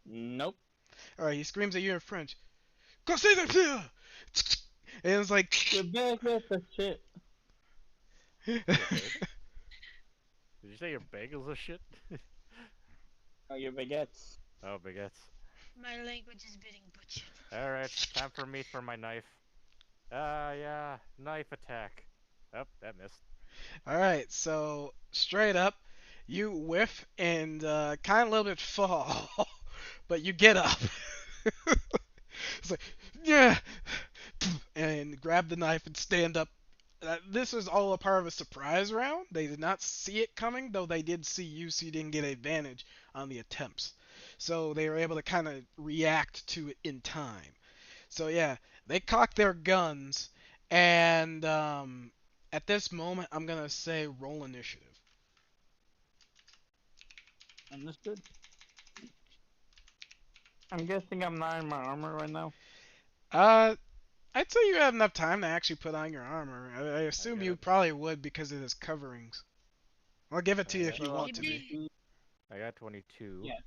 Nope. All right, he screams at you in French. Cassez les pieds! And it's like. You're back at the shit. Did you say your bagels are shit? Oh, your baguettes. Oh, baguettes. My language is being butchered. Alright, time for me for my knife. Yeah, knife attack. Oh, that missed. All right, so straight up, you whiff and kind of a little bit fall, but you get up. It's like, yeah, and grab the knife and stand up. This was all a part of a surprise round. They did not see it coming, though they did see you, so you didn't get advantage on the attempts. So they were able to kind of react to it in time. So yeah, they cock their guns, and at this moment, I'm gonna say roll initiative. Understood. I'm guessing I'm not in my armor right now. Uh, I'd say you have enough time to actually put on your armor. I assume get you it. probably would because of his coverings. I'll give it to you if Alright. you want to be. Maybe- I got 22. Yeah.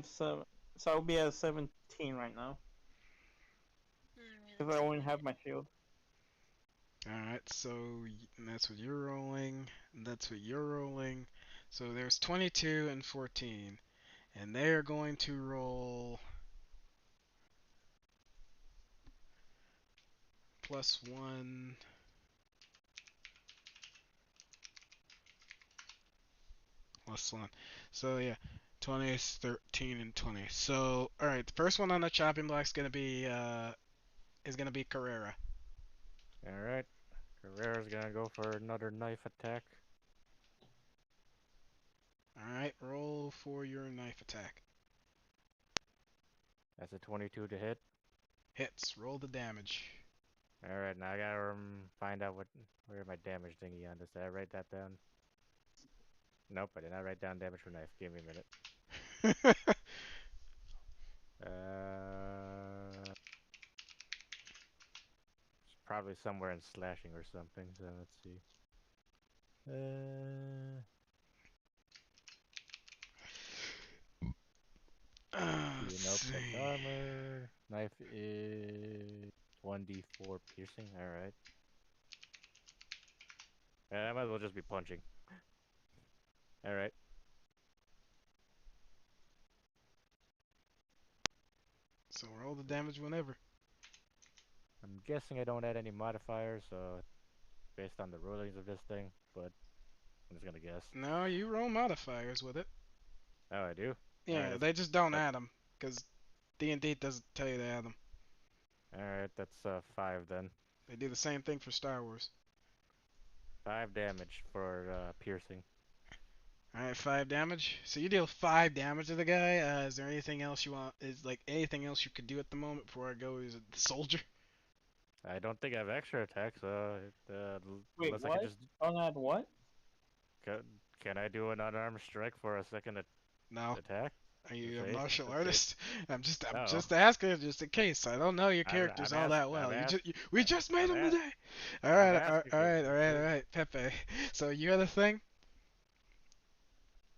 So I'll be at 17 right now Alright, because I let's only see. have my shield. Alright, so and that's what you're rolling, and that's what you're rolling. So there's 22 and 14. And they are going to roll +1. +1. So yeah, 20, 13, and 20. So alright, the first one on the chopping block is gonna be Carrera. Alright. Carrera's gonna go for another knife attack. Alright, roll for your knife attack. That's a 22 to hit. Hits. Roll the damage. Alright, now I gotta find out where my damage thingy on this. Did I write that down? Nope, I did not write down damage for knife. Give me a minute. It's probably somewhere in slashing or something. So let's see. Let's Nope, that's see. armor. Knife is 1d4 piercing. Alright. I might as well just be punching. Alright. So roll the damage whenever. I'm guessing I don't add any modifiers, so based on the rulings of this thing, but I'm just gonna guess. No, you roll modifiers with it. Oh, I do? Yeah, Alright, they just don't that- add them because D&D doesn't tell you to add them. alright, that's 5 then. They do the same thing for Star Wars. 5 damage for piercing. Alright, 5 damage. So you deal 5 damage to the guy. Is there anything else you want? Is like anything else you could do at the moment before I go? Is it the soldier? I don't think I have extra attacks, Wait, unless I what? can just. Unarmed what? Can I do an unarmed strike for a second No. attack? Are you a See? martial Let's see. artist? I'm No. just asking, just in case. I don't know your I'm- characters I'm all that ask- well. I'm We just made I'm them ask- today. All right, I'm asking all right, Pepe. So you had a thing?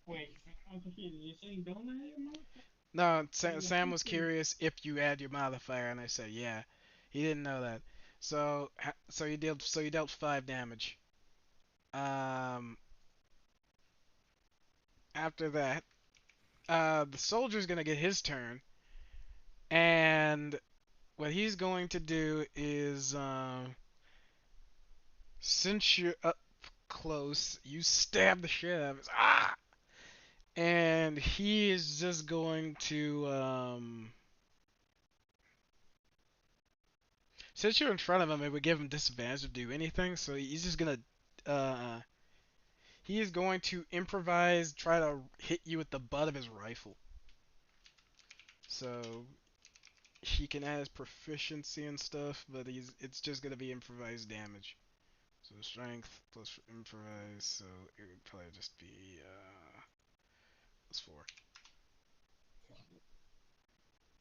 Wait, I'm confused. You saying don't add your modifier? No, Sam was curious if you add your modifier, and I said yeah. He didn't know that. So you dealt 5 damage. After that, the soldier's gonna get his turn, and what he's going to do is since you're up close, you stab the shit out of his and he is just going to since you're in front of him, it would give him disadvantage to do anything. So he's just gonna he is going to improvise, try to hit you with the butt of his rifle. So he can add his proficiency and stuff, but it's just gonna be improvised damage. So strength plus improvise, so it would probably just be +4.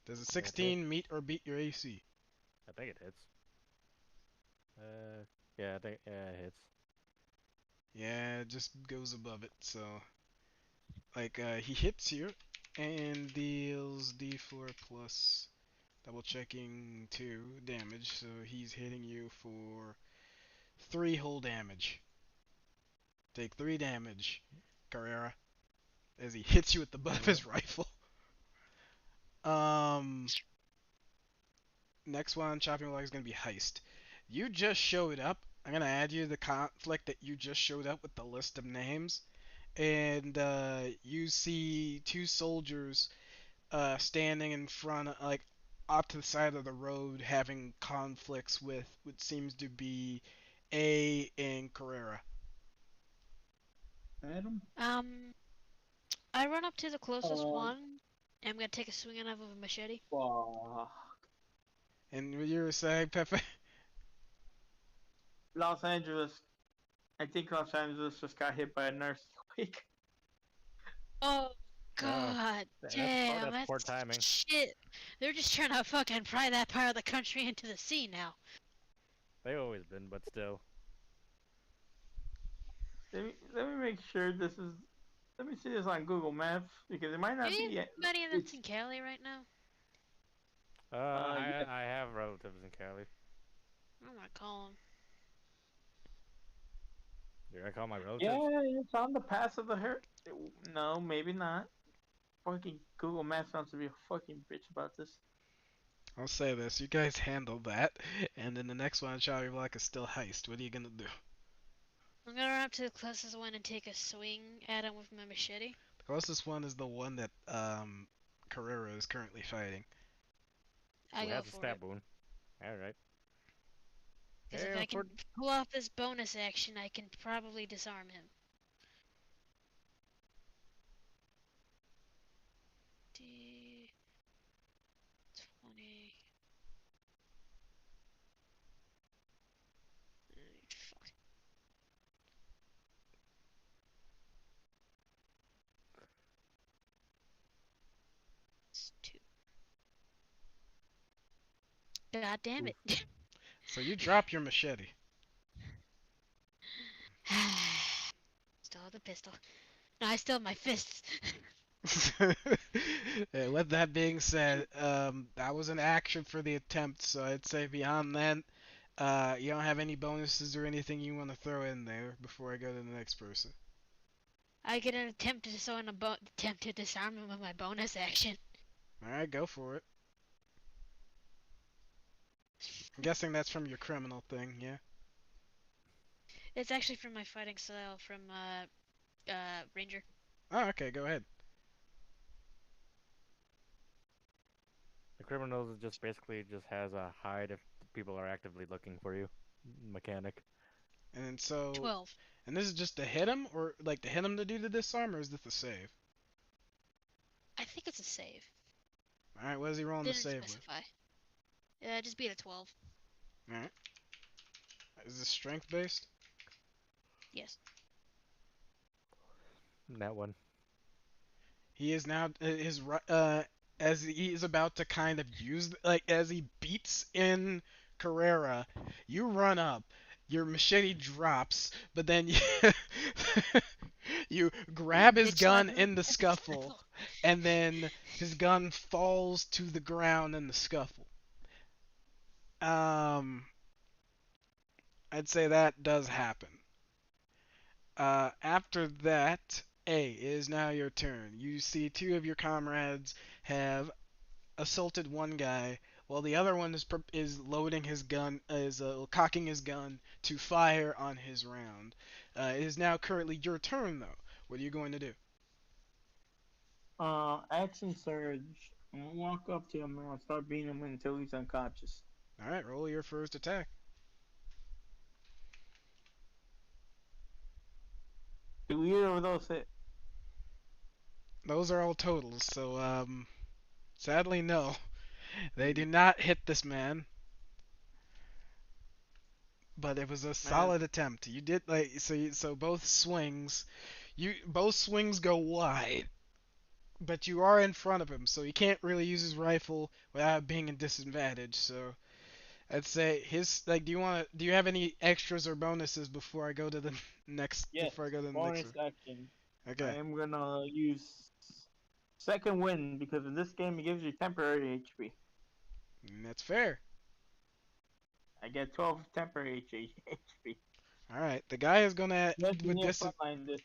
Does a 16 meet or beat your AC? I think it hits. Yeah, I think it hits. Yeah, it just goes above it. So, like, he hits you and deals D4 plus double checking 2 damage. So he's hitting you for 3 whole damage. Take 3 damage, Carrera, as he hits you with the butt of his rifle. Um, next one on chopping block is gonna be heist. You just showed up. I'm gonna add you the conflict that you just showed up with the list of names, and you see two soldiers standing in front, like off to the side of the road, having conflicts with what seems to be A and Carrera. Adam? I run up to the closest Uh, one. And I'm gonna take a swing at it with a machete. fuck. And what you were saying, Pepe? Los Angeles. I think Los Angeles just got hit by a nurse week. Oh God damn, that's poor that's timing. shit. They're just trying to fucking pry that part of the country into the sea now. They've always been, but still. Let me make sure this is. Let me see this on Google Maps because it might Do not you be. have anybody that's It's, in Cali right now? yeah. I have relatives in Cali. I'm gonna call him. You're gonna call my relatives? Yeah, it's on the pass of the hurt. No, maybe not. Fucking Google Maps wants to be a fucking bitch about this. I'll say this: you guys handle that, and then the next one on chopping block is still heist. What are you gonna do? I'm gonna run up to the closest one and take a swing at him with my machete. The closest one is the one that Carrera is currently fighting. I Who go has a for stab it. wound? Alright. Because if Hey, I can pull off this bonus action, I can probably disarm him. D20. Fuck. It's 2. God damn it. So you drop your machete. Still have the pistol. No, I still have my fists. And with that being said, that was an action for the attempt, so I'd say beyond that, you don't have any bonuses or anything you want to throw in there before I go to the next person. I get an attempt to attempt to disarm him with my bonus action. Alright, go for it. I'm guessing that's from your criminal thing, yeah? It's actually from my fighting style from Ranger. Oh, okay, go ahead. The criminals is just basically just has a hide if people are actively looking for you. Mechanic. And so, 12. and this is just to hit him, or like to hit him to do the disarm, or is this a save? I think it's a save. Alright, what is he rolling to Didn't save with? specify. Just beat a 12. Alright. Is this strength based? Yes. That one. He is now as he is about to kind of use like as he beats in Carrera, you run up, your machete drops, but then you grab his Bitch gun slap him in the at the scuffle, and then his gun falls to the ground in the scuffle. Um, I'd say that does happen. After that, A, it is now your turn. You see two of your comrades have assaulted one guy, while the other one is loading his gun, is cocking his gun to fire on his round. It is now currently your turn, though. What are you going to do? Action surge. I'm gonna walk up to him and I'll start beating him until he's unconscious. All right, roll your first attack. Do either of those hit? Those are all totals, so sadly no, they do not hit this man. But it was a solid attempt. You did like so both swings, both swings go wide, but you are in front of him, so he can't really use his rifle without being in disadvantage. So I'd say his like. Do you have any extras or bonuses before I go to the next? Yes. Before I go to the Bonus next one? action. Okay, I am gonna use second wind because in this game it gives you temporary HP. that's fair. I get 12 temporary HP. All right, the guy is gonna Making with it this. frontline this.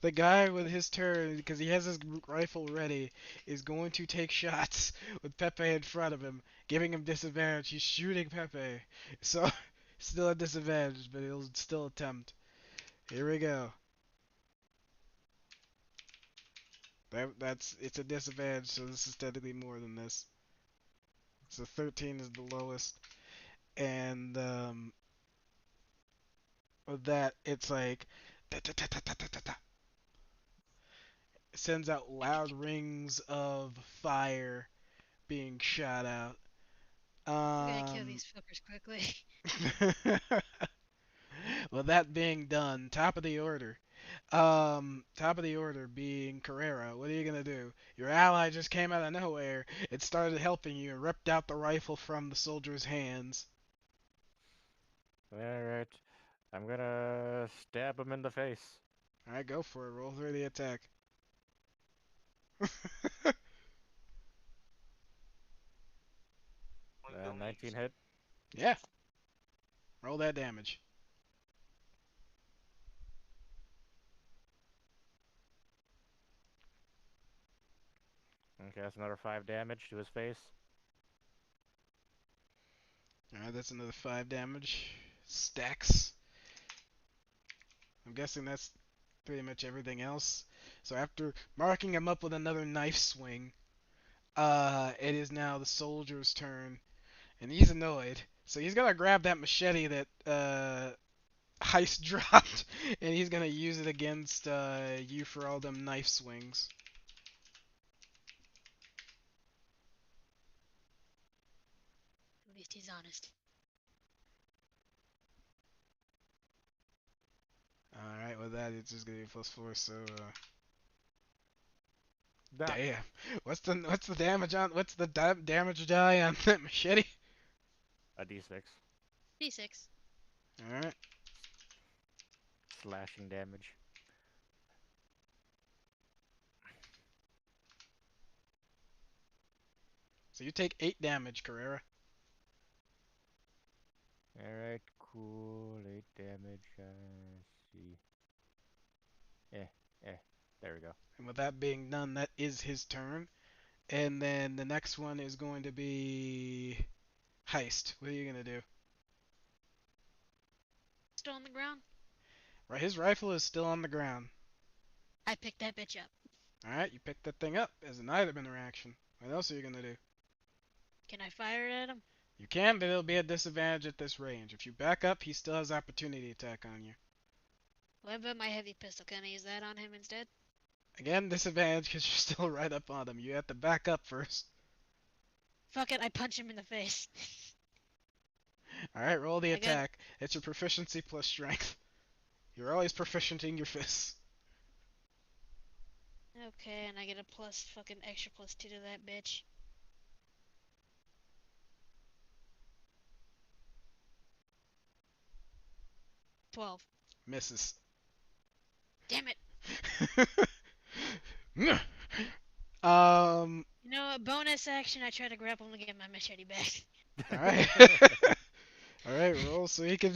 The guy with his turn, because he has his rifle ready, is going to take shots with Pepe in front of him, giving him disadvantage. He's shooting Pepe, so still a disadvantage, but he'll still attempt. Here we go. It's a disadvantage, so this is technically more than this. So 13 is the lowest, and with that, it's like da, da, da, da, da, da, da, da. It sends out loud rings of fire being shot out. I'm gonna kill these fuckers quickly. Well, that being done, top of the order. Top of the order being Carrera. What are you gonna do? Your ally just came out of nowhere. It started helping you and ripped out the rifle from the soldier's hands. Alright. I'm gonna stab him in the face. Alright, go for it. Roll through the attack. 19 hit. Yeah. Roll that damage. Okay, that's another 5 damage to his face. Alright, that's another 5 damage. Stacks. I'm guessing that's pretty much everything else. So after marking him up with another knife swing, it is now the soldier's turn, and he's annoyed. So he's gonna grab that machete that Heist dropped, and he's gonna use it against you for all them knife swings. At least he's honest. Alright, with that, it's just gonna be +4, so Da. damn. What's the damage on damage die on that machete? A d6. D6. Alright. Slashing damage. So you take 8 damage, Carrera. Alright, cool. 8 damage. See. There we go. And with that being done, that is his turn. And then the next one is going to be Heist. What are you gonna do? Still on the ground? Right, his rifle is still on the ground. I picked that bitch up. Alright, you picked that thing up as an item interaction. What else are you gonna do? Can I fire it at him? You can, but it'll be a disadvantage at this range. If you back up, he still has opportunity attack on you. What about my heavy pistol? Can I use that on him instead? Again, disadvantage because you're still right up on him. You have to back up first. Fuck it, I punch him in the face. Alright, roll the I got- attack. It's your proficiency plus strength. You're always proficient in your fists. Okay, and I get a fucking extra +2 to that bitch. $12. Misses. Damn it. um, You know what? Bonus action, I try to grapple him to get my machete back. alright. Alright, roll so he can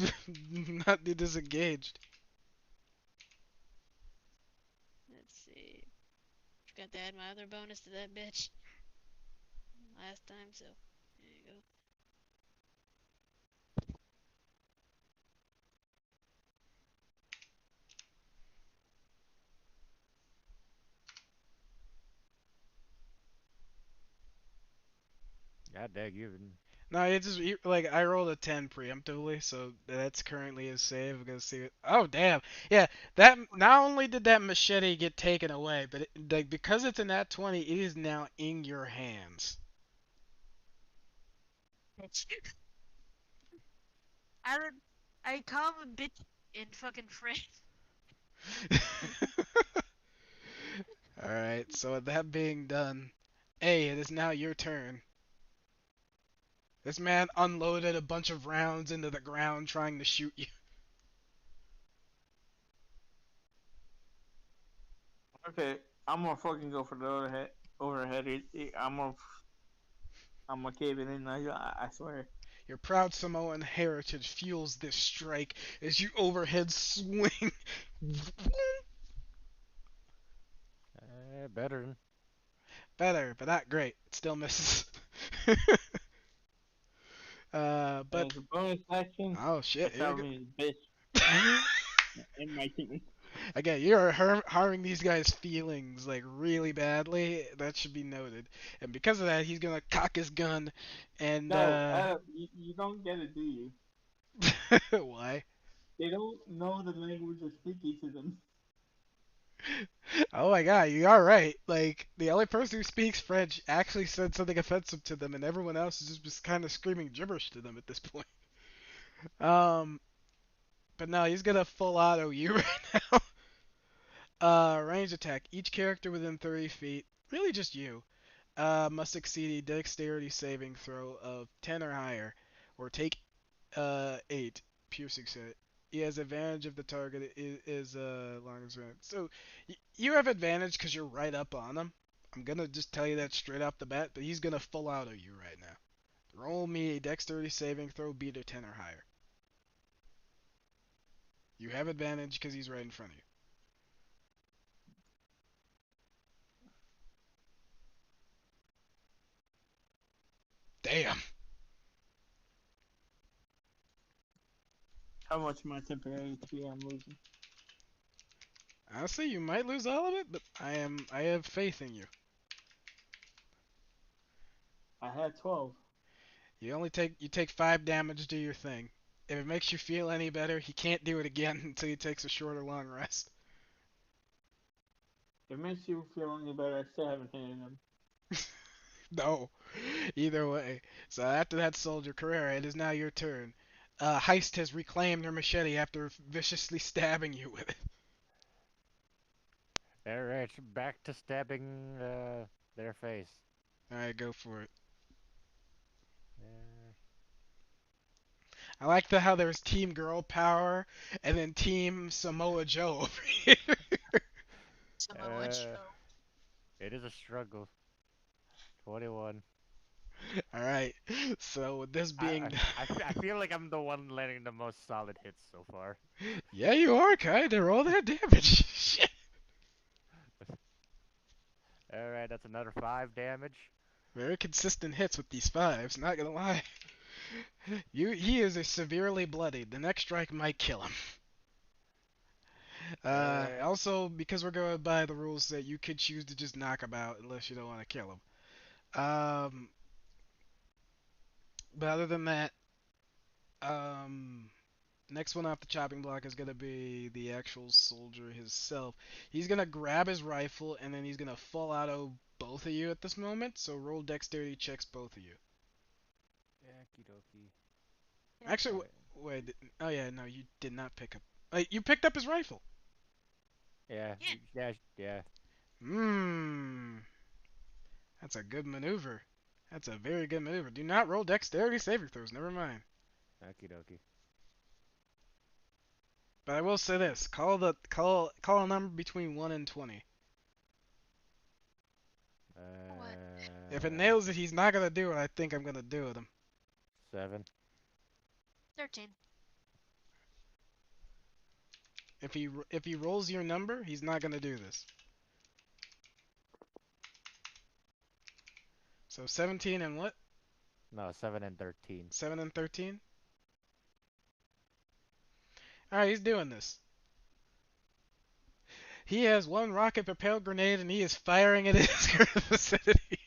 not be disengaged. Let's see. Forgot to add my other bonus to that bitch. Last time, so there you go. God dang, you even. No, it just like I rolled a 10 preemptively, so that's currently his save. I'm gonna see it. Oh damn, yeah. That not only did that machete get taken away, but like because it's a nat 20, it is now in your hands. Bitch. I call him a bitch in fucking French. All right. So with that being done, it is now your turn. This man unloaded a bunch of rounds into the ground trying to shoot you. Okay, I'm gonna fucking go for the overhead. I'm gonna cave it in. I swear. Your proud Samoan heritage fuels this strike as you overhead swing. Better than. Better, but not great. It still misses. But As a bonus action, oh I shit, here shot we me this go. bitch in my team. Again, you're harming these guys' feelings like really badly. That should be noted. And because of that, he's gonna cock his gun, and No, you don't get it, do you? why? They don't know the language you're speaking to them. Oh my god, you are right. Like the only person who speaks French actually said something offensive to them, and everyone else is just kind of screaming gibberish to them at this point. Um, but no, he's gonna full auto you right now. Range attack. Each character within 30 feet, really just you, must succeed a dexterity saving throw of 10 or higher, or take 8 piercing hit. He has advantage if the target is long as range. So you have advantage because you're right up on him. I'm gonna just tell you that straight off the bat, but he's gonna full auto you right now. Roll me a dexterity saving throw, beat a 10 or higher. You have advantage because he's right in front of you. Damn. How much of my temporary HP I'm losing? Honestly, you might lose all of it, but I have faith in you. I had 12. You take 5 damage, do your thing. If it makes you feel any better, he can't do it again until he takes a short or long rest. If it makes you feel any better, I still haven't hit them. No, either way. So after that soldier Carrera, it is now your turn. Heist has reclaimed her machete after viciously stabbing you with it. Alright, back to stabbing their face. Alright, go for it. Uh, I like how there's Team Girl Power and then Team Samoa Joe over here. Samoa Joe. it is a struggle. 21. Alright, so with this I, being... I feel like I'm the one landing the most solid hits so far. Yeah, you are, Kai. They're all that damage. Shit. Alright, that's another 5 damage. Very consistent hits with these 5s, not gonna lie. He is a severely bloodied. The next strike might kill him. Also, because we're going by the rules that you could choose to just knock him out unless you don't want to kill him. But other than that, next one off the chopping block is gonna be the actual soldier himself. He's gonna grab his rifle and then he's gonna full auto both of you at this moment. So roll dexterity checks, both of you. Okie dokie. Actually, wait. Oh yeah, no, you did not pick up. You picked up his rifle. Yeah, Yeah. yeah. That's a good maneuver. That's a very good maneuver. Do not roll dexterity saving throws. Never mind. Okie dokie. But I will say this: call a number between 1 and 20. If it nails it, he's not gonna do what I think I'm gonna do with him. 7. 13. If he rolls your number, he's not gonna do this. So 17 and what? No, 7 and 13. 7 and 13. All right, he's doing this. He has one rocket-propelled grenade, and he is firing it in his vicinity.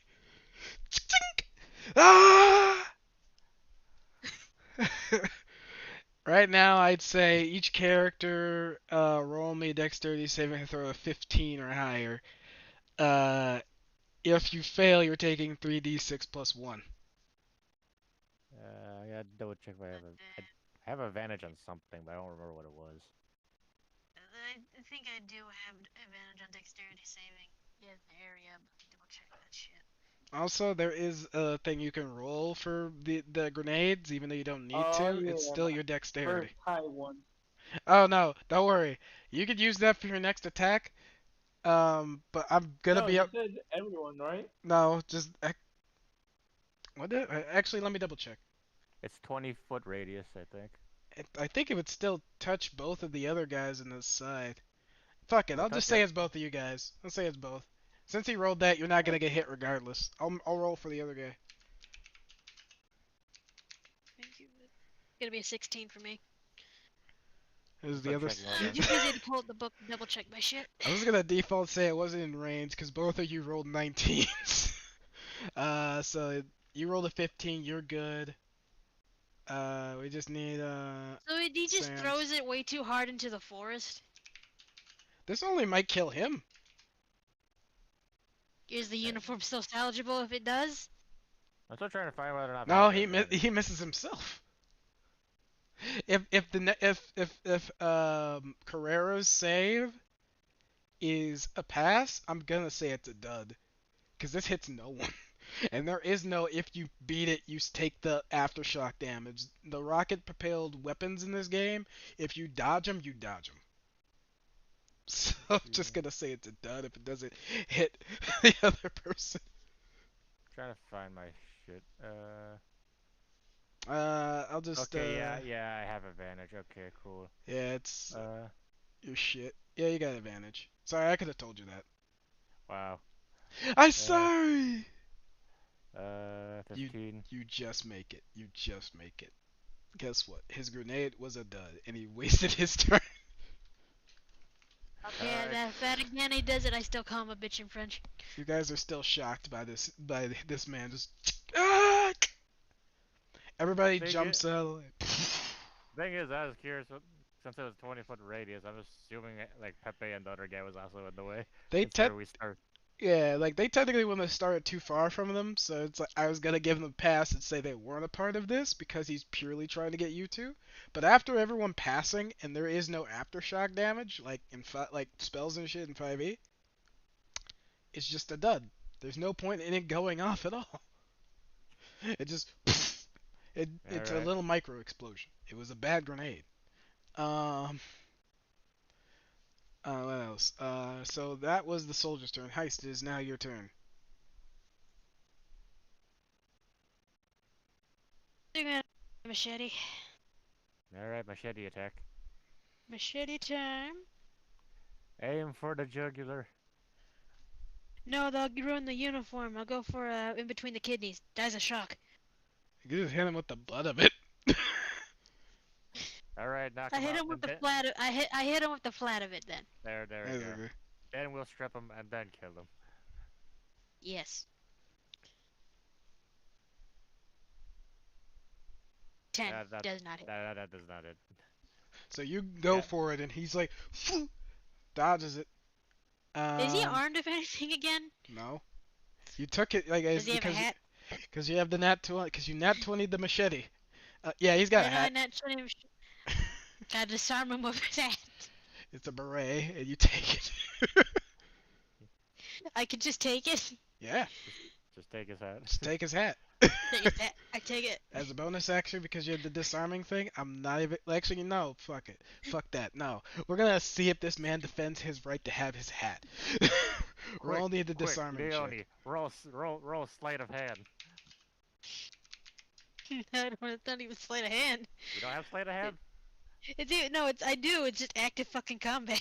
Ah! Right now, I'd say each character roll me a dexterity saving throw of 15 or higher. If you fail, you're taking 3d6 plus 1. I gotta double check if I have advantage on something, but I don't remember what it was. I think I do have advantage on dexterity saving in the area, but double check that shit. Also, there is a thing you can roll for the grenades, even though you don't need Oh, to. yeah, It's still your dexterity. First high one. Oh no, don't worry. You could use that for your next attack. But I'm gonna No, be you up. said everyone, right? No, just actually, let me double check. It's 20-foot radius, I think. I think it would still touch both of the other guys on this side. Fuck it, It'll I'll just touch say it's both of you guys. I'll say it's both. Since he rolled that, you're not gonna get hit regardless. I'll roll for the other guy. Thank you. It's gonna be a 16 for me. Who's the Start other? checking all I'm that. too busy to pull up the book and double check my shit. I was gonna default say it wasn't in range because both of you rolled 19s. So you rolled a 15. You're good. We just need So he just Sam's. throws it way too hard into the forest. This only might kill him. Is the uniform still salvageable if it does? I'm still trying to find whether or not. No, Valkyrie he misses himself. If Carrero's save is a pass, I'm gonna say it's a dud, because this hits no one. And there is no if you beat it, you take the aftershock damage. The rocket propelled weapons in this game, if you dodge them, you dodge them. So I'm just gonna say it's a dud if it doesn't hit the other person. trying to find my shit. I'll just Okay, yeah, I have advantage. Okay, cool. yeah, it's Uh, your shit. Yeah, you got advantage. Sorry, I could have told you that. wow. I'm sorry. 15. You just make it. You just make it. Guess what? His grenade was a dud, and he wasted his turn. Okay, Alright. if that again he does it, I still call him a bitch in French. You guys are still shocked by this man just. Ah! Everybody Thing jumps out. Thing is, I was curious. Since it was 20-foot radius, I'm assuming like Pepe and the other guy was also in the way. They That's where te- we start. Yeah, like they technically wouldn't have started too far from them, so it's like I was gonna give them a pass and say they weren't a part of this because he's purely trying to get you two. But after everyone passing and there is no aftershock damage like in like spells and shit in 5e, it's just a dud. There's no point in it going off at all. It just it's a Alright. little micro explosion. It was a bad grenade. Um. What else? So that was the soldier's turn. Heist, it is now your turn. They're gonna machete. Alright, machete attack. Machete time. Aim for the jugular. No, they'll ruin the uniform. I'll go for in between the kidneys. Dies of shock. You just hit him with the butt of it. Alright, knock I him hit out. him with and the then- flat. I hit him with the flat of it. Then There we go. Then we'll strip him and then kill him. yes. 10 that- does not hit. That does not it. So you go Yeah. for it, and he's like, dodges it. Is he armed if anything again? No. You took it like Does he have a because hat? because you have the nat 20 because you nat 20 the machete. Yeah, he's got a No, hat. not 20. Gotta disarm him with his hat. It's a beret, and you take it. I could just take it. Yeah, Just take his hat. just take his hat. Take his hat. I take it. As a bonus action, because you have the disarming thing, I'm not even. Actually, no, fuck it. Fuck that. No. We're gonna see if this man defends his right to have his hat. Roll need the Quick, disarming check. Leone, roll sleight of hand. It's not even sleight of hand. You don't have sleight of hand? No, I do. It's just active fucking combat.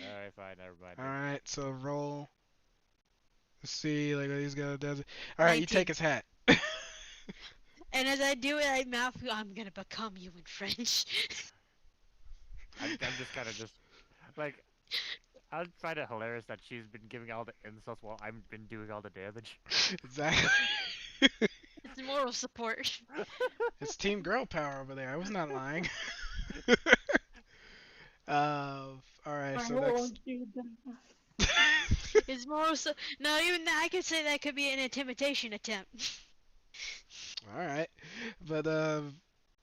Alright, fine, never mind. Alright, so roll. Let's see, like, what he's gonna do. Alright, you 19. take his hat. And as I do it, I mouth, I'm gonna become you in French. I'm just kind of just like I find it hilarious that she's been giving all the insults while I've been doing all the damage. Exactly. It's moral support. It's team girl power over there. I was not lying. Alright, so next. It's moral No, even that, I could say that could be an intimidation attempt. Alright. But,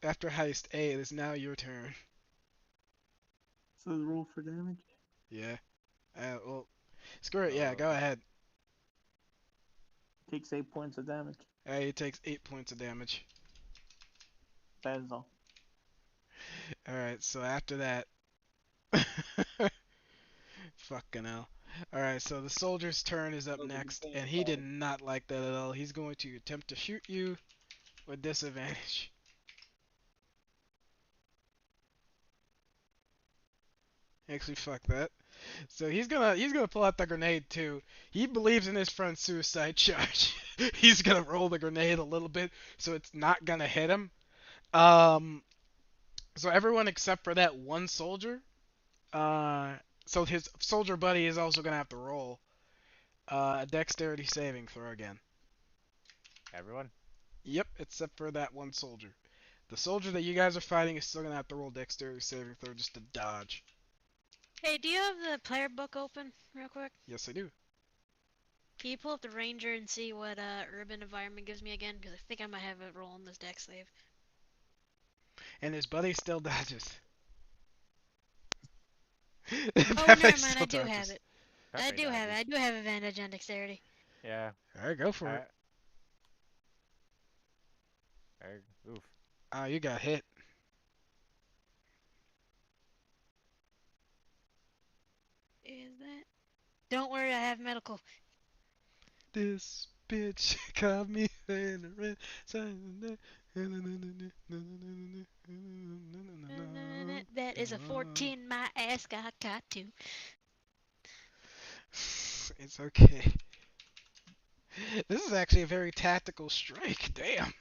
after heist A, it is now your turn. So the roll for damage. Yeah. Well, screw it, yeah, go ahead. Takes 8 points of damage. He takes 8 points of damage. That is all. Alright, so after that. Fucking hell. Alright, so the soldier's turn is up next, and he did not like that at all. He's going to attempt to shoot you with disadvantage. Actually, fuck that. So he's gonna pull out the grenade too. He believes in his friend's suicide charge. He's gonna roll the grenade a little bit so it's not gonna hit him. Um, so everyone except for that one soldier. So his soldier buddy is also gonna have to roll a dexterity saving throw again. Everyone? Yep, except for that one soldier. The soldier that you guys are fighting is still gonna have to roll dexterity saving throw just to dodge. Hey, do you have the player book open real quick? Yes, I do. Can you pull up the ranger and see what urban environment gives me again? Because I think I might have it roll on this dex save. And his buddy still dodges. Oh, That never thing mind. still I do dodges. have it. I Pepper do have it. dodges. I do have advantage on dexterity. Yeah. Alright, go for it. Oof. Ah, you got hit. Is that? Don't worry, I have medical. This bitch caught me in a red sign. That is a 14. My ass got too. It's okay. This is actually a very tactical strike. Damn.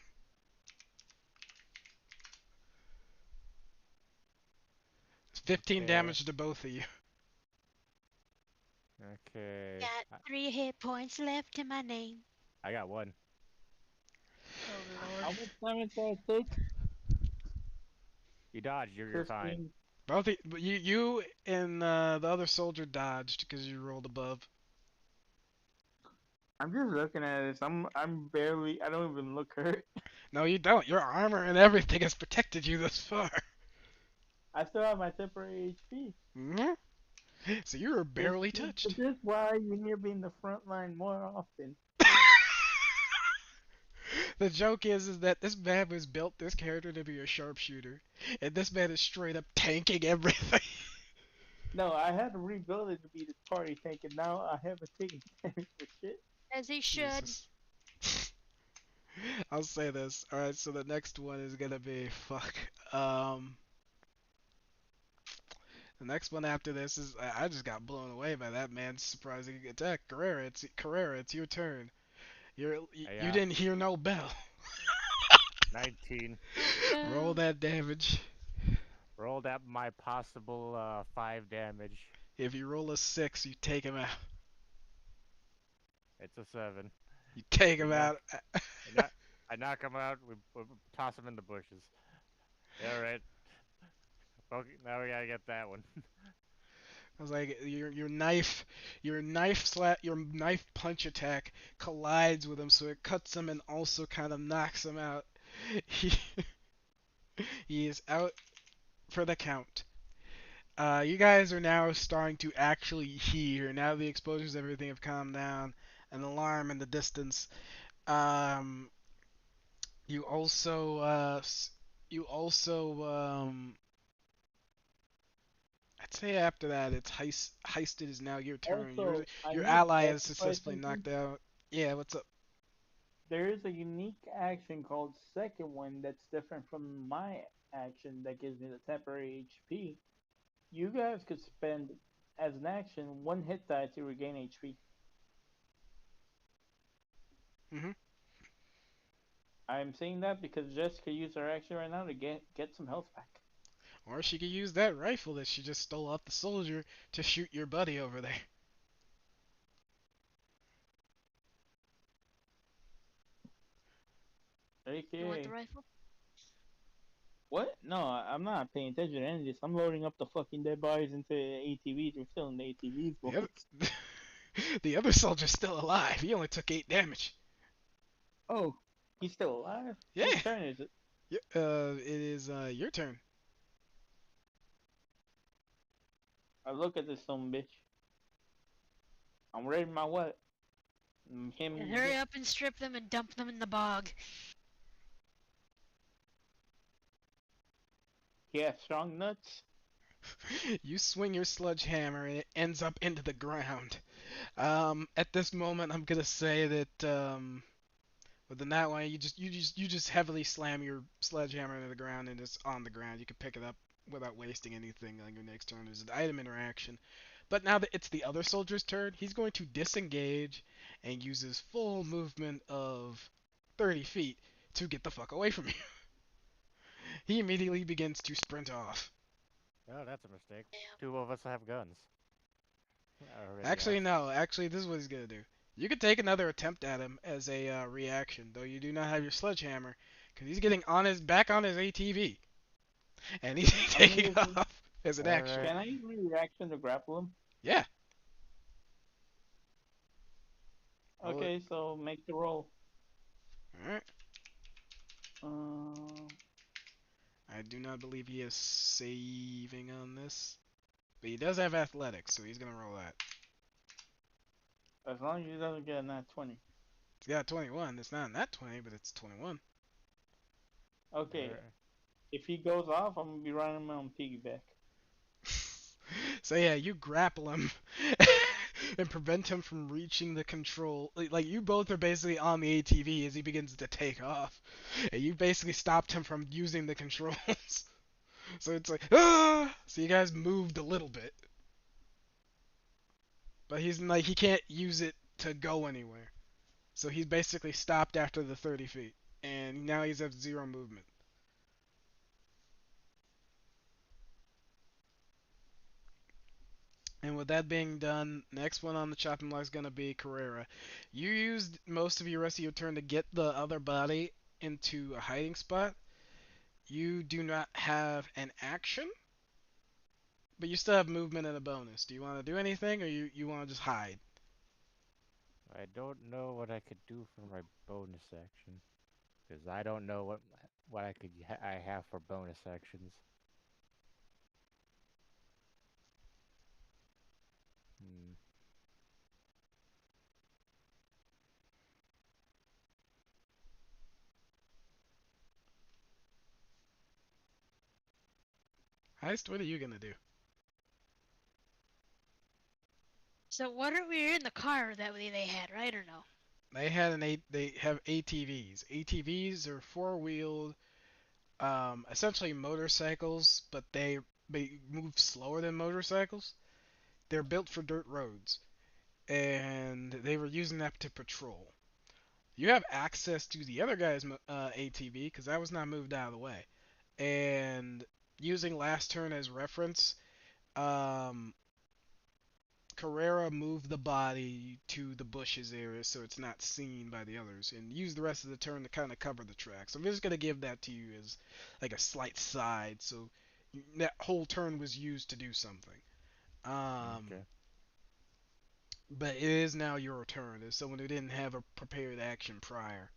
It's 15 Okay. damage to both of you. Okay. Got 3 hit points left to my name. I got one. Oh How lord. much damage did I take? You dodged. You're fine. 15. Both of you and the other soldier dodged because you rolled above. I'm just looking at this. I'm barely. I don't even look hurt. No, you don't. Your armor and everything has protected you thus far. I still have my temporary HP. Mhm. So you were barely touched. This is why you need to be in the front line more often. The joke is that this man was built this character to be a sharpshooter, and this man is straight up tanking everything. No, I had to rebuild it to be the party tank, and now I haven't taken damage for shit. As he should. Jesus. I'll say this. All right, so the next one is gonna be fuck. The next one after this is I just got blown away by that man's surprising attack. Carrera, it's your turn. You Yeah. didn't hear no bell. 19. Roll that damage. Rolled up my possible 5 damage. If you roll a 6, you take him out. It's a 7. You take him Yeah. out. I knock him out. We toss him in the bushes. All right. Okay, now we gotta get that one. I was like, your knife punch attack collides with him, so it cuts him and also kind of knocks him out. He is out for the count. You guys are now starting to actually hear, now the explosions, everything have calmed down, an alarm in the distance. You also I'd say after that, it's Heisted is now your turn. Also, I Your need ally to is specify successfully something. knocked out. Yeah, what's up? There is a unique action called Second Wind that's different from my action that gives me the temporary HP. You guys could spend, as an action, 1 hit die to regain HP. Mhm. I'm saying that because Jessica used her action right now to get some health back. Or she could use that rifle that she just stole off the soldier to shoot your buddy over there. You want the Okay. rifle? What? No, I'm not paying attention to any of this. I'm loading up the fucking dead bodies into ATVs. We're still in the ATVs, boys. The other, the other soldier's still alive. He only took 8 damage. Oh, he's still alive? Yeah. Whose turn is it? It is your turn. I look at this son bitch. I'm ready my what? Him. And hurry up and strip them and dump them in the bog. He has strong nuts. You swing your sledgehammer and it ends up into the ground. At this moment, I'm gonna say that with the nat one, you just heavily slam your sledgehammer into the ground and it's on the ground. You can pick it up. without wasting anything on your next turn. There's an item interaction. But now that it's the other soldier's turn, he's going to disengage and use his full movement of 30 feet to get the fuck away from you. He immediately begins to sprint off. Oh, that's a mistake. Two of us have guns. Already Actually, asked. no. Actually, this is what he's gonna do. You could take another attempt at him as a reaction, though you do not have your sledgehammer, because he's getting on his back on his ATV, and he's taking using- off as an action. Alright. Can I use my reaction to grapple him? Yeah. Roll it. Okay, so make the roll. All right. Uh, I do not believe he is saving on this, but he does have athletics, so he's gonna roll that. as long as he doesn't get a nat 20. He's got 21. It's not that 20, but it's 21. Okay, Alright. if he goes off, I'm gonna be riding him on piggyback. So yeah, you grapple him and prevent him from reaching the control. Like you both are basically on the ATV as he begins to take off, and you basically stopped him from using the controls. So it's like, ah! So you guys moved a little bit, but he's like he can't use it to go anywhere. So he's basically stopped after the 30 feet, and now he's at 0 movement. And with that being done, next one on the chopping block is going to be Carrera. You used most of your rest of your turn to get the other body into a hiding spot. You do not have an action, but you still have movement and a bonus. Do you want to do anything, or you want to just hide? I don't know what I could do for my bonus action, because I don't know what I have for bonus actions. Hmm. Heist, what are you going to do? So what are we in the car that they had, right or no? They have ATVs. ATVs are four-wheeled, essentially motorcycles, but they move slower than motorcycles. They're built for dirt roads, and they were using that to patrol. You have access to the other guy's ATV because that was not moved out of the way. And using last turn as reference, Carrera moved the body to the bushes area so it's not seen by the others, and used the rest of the turn to kind of cover the tracks. I'm just gonna give that to you as like a slight side, so that whole turn was used to do something. Okay. But it is now your turn as someone who didn't have a prepared action prior.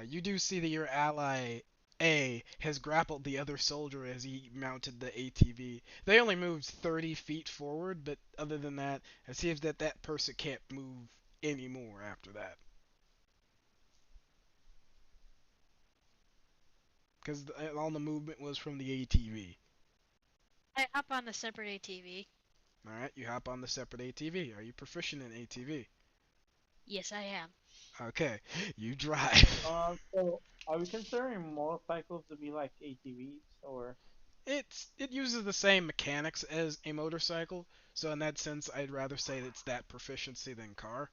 You do see that your ally A has grappled the other soldier as he mounted the ATV. They only moved 30 feet forward, but other than that, it seems that that person can't move anymore after that. Because all the movement was from the ATV. I hop on the separate ATV. Alright, you hop on the separate ATV. Are you proficient in ATV? Yes, I am. Okay, you drive. So are we considering motorcycles to be like ATVs or? It uses the same mechanics as a motorcycle, so in that sense, I'd rather say it's that proficiency than car.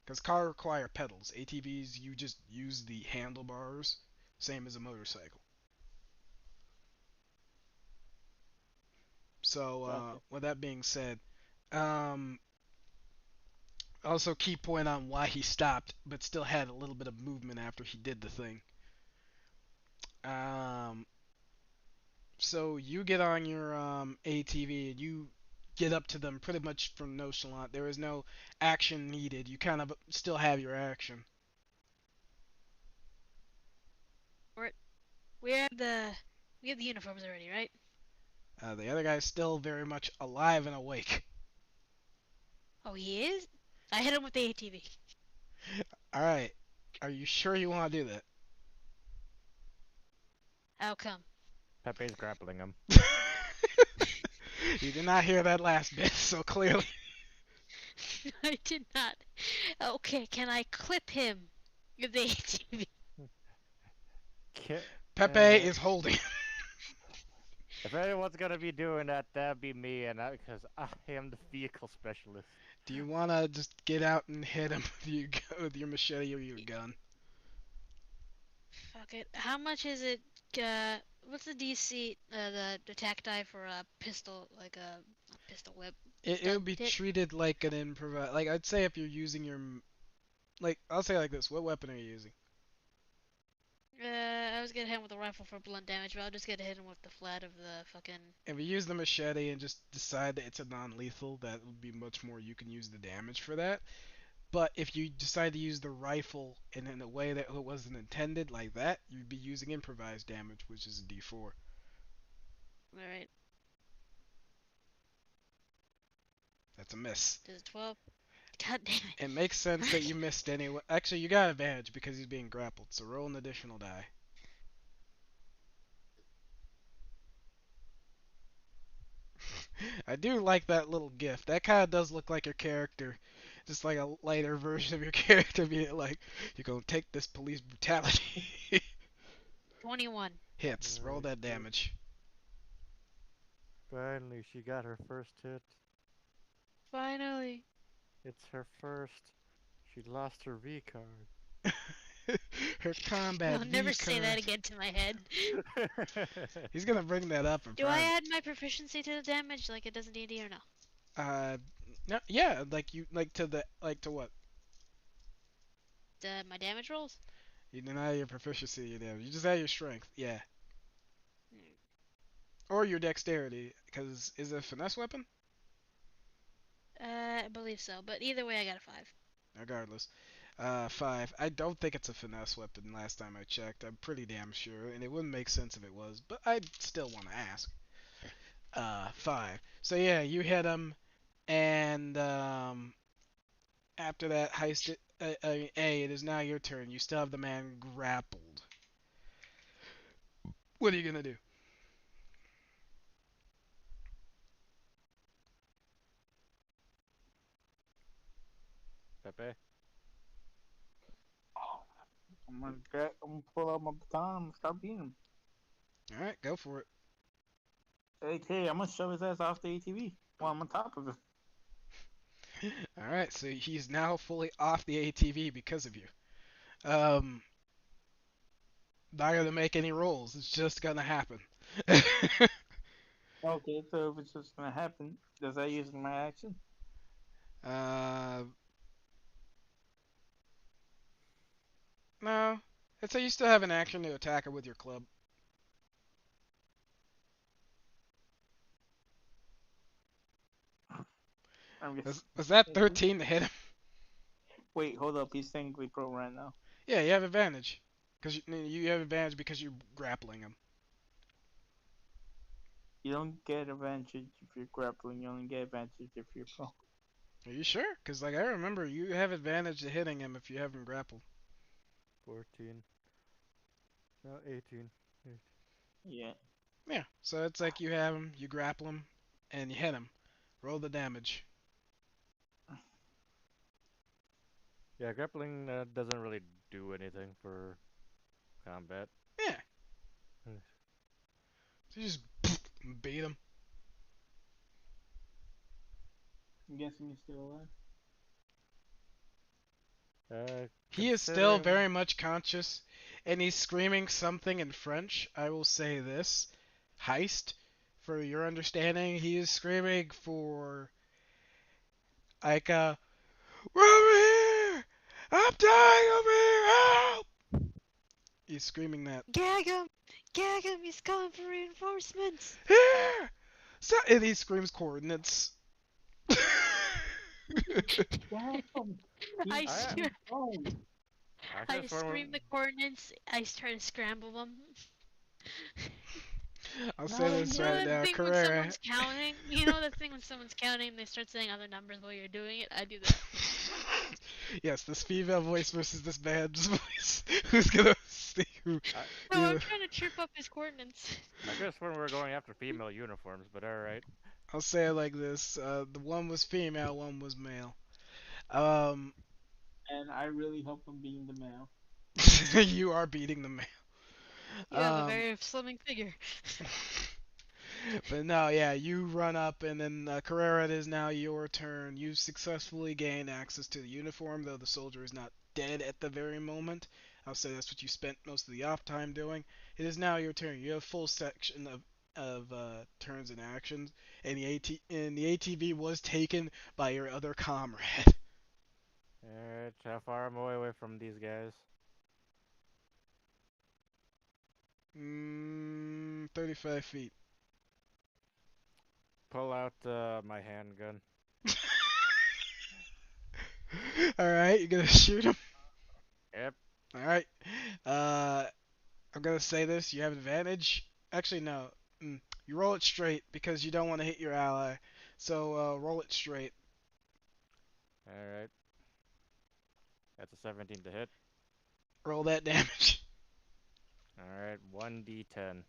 Because car require pedals. ATVs, you just use the handlebars, same as a motorcycle. So, Gotcha. with that being said, also key point on why he stopped, but still had a little bit of movement after he did the thing. So you get on your ATV and you get up to them pretty much from nonchalant. There is no action needed. You kind of still have your action. We have the uniforms already, right? The other guy's still very much alive and awake. Oh, he is? I hit him with the ATV. Alright. Are you sure you want to do that? How come? Pepe's grappling him. You did not hear that last bit, so clearly. I did not. Okay, can I clip him with the ATV? Pepe is holding. If anyone's gonna be doing that, that'd be me, and because I am the vehicle specialist. Do you wanna just get out and hit him with your machete or your gun? Fuck it. How much is it? What's the DC? The attack die for a pistol, like a pistol whip? It would be Stun tip? treated like an improv. Like I'd say if you're using your like I'll say it like this. What weapon are you using? I was gonna hit him with a rifle for blunt damage, but I'll just gonna hit him with the flat of the fucking. If you use the machete and just decide that it's a non-lethal, that would be much more. You can use the damage for that. But if you decide to use the rifle in a way that it wasn't intended, like that, you'd be using improvised damage, which is a D4. Alright. That's a miss. Does it 12? God damn it. It makes sense that you missed anyway. Actually, you got advantage because he's being grappled, so roll an additional die. I do like that little gift. That kind of does look like your character. Just like a lighter version of your character being like, you're gonna take this police brutality. 21. Hits. Roll that damage. Finally, she got her first hit. Finally. It's her first. She lost her V card. Her combat I'll never V say that card. again to my head. He's gonna bring that up in Do I private. add my proficiency to the damage like it does in D&D or no? No, yeah, like you, like to what? My damage rolls? You deny your proficiency, your damage. You just add your strength, yeah, Hmm. or your dexterity, because is it a finesse weapon? I believe so, but either way I got a 5. Regardless, 5. I don't think it's a finesse weapon. Last time I checked, I'm pretty damn sure, and it wouldn't make sense if it was, but I still want to ask. 5. So yeah, you hit him, and after that heist, it is now your turn. You still have the man grappled. What are you gonna do? Pepe? I'm gonna pull out my baton and start beating him. All right, go for it. Okay, I'm gonna shove his ass off the ATV while I'm on top of him. All right, so he's now fully off the ATV because of you. Not gonna make any rolls. It's just gonna happen. Okay, so if it's just gonna happen, does that use my action? No. I'd say you still have an action to attack her with your club. I'm just... Was that 13 to hit him? Wait, hold up. He's technically prone right now. Yeah, you have advantage. Because you have advantage because you're grappling him. You don't get advantage if you're grappling. You only get advantage if you're prone. Are you sure? Because like I remember, you have advantage to hitting him if you have him grappled. 14. No, 18. Yeah. Yeah. So it's like you have him, you grapple him, and you hit him. Roll the damage. Yeah, grappling doesn't really do anything for combat. Yeah. So you just beat him. I'm guessing he's still alive. He is still very much conscious, and he's screaming something in French. I will say this. Heist, for your understanding, he is screaming for, like, we're over here! I'm dying over here! Help! He's screaming that. Gag him! Gag him! He's calling for reinforcements! Here! So, and he screams coordinates. I, I- scream, I could've sworn scream the coordinates. I try to scramble them. I'll say this You know right the now, thing when Carrera. someone's counting? You know the thing when someone's counting and they start saying other numbers while you're doing it? I do that. Yes, this female voice versus this man's voice. Who's gonna see who? No, Yeah. I'm trying to trip up his coordinates. I could have sworn we were going after female uniforms, but alright. I'll say it like this: the one was female, one was male. And I really hope I'm being the male. You are beating the male. You have a very slimming figure. But no, yeah, you run up, and then Carrera, it is now your turn. You successfully gained access to the uniform, though the soldier is not dead at the very moment. I'll say that's what you spent most of the off time doing. It is now your turn. You have full section of turns and actions, and the ATV was taken by your other comrade. Alright, how far am I away from these guys? 35 feet. Pull out my handgun. All right, you're gonna shoot him. Yep. All right. Uh, I'm gonna say this. You have advantage. Actually, no. You roll it straight because you don't want to hit your ally. So roll it straight. Alright. That's a 17 to hit. Roll that damage. Alright, 1d10.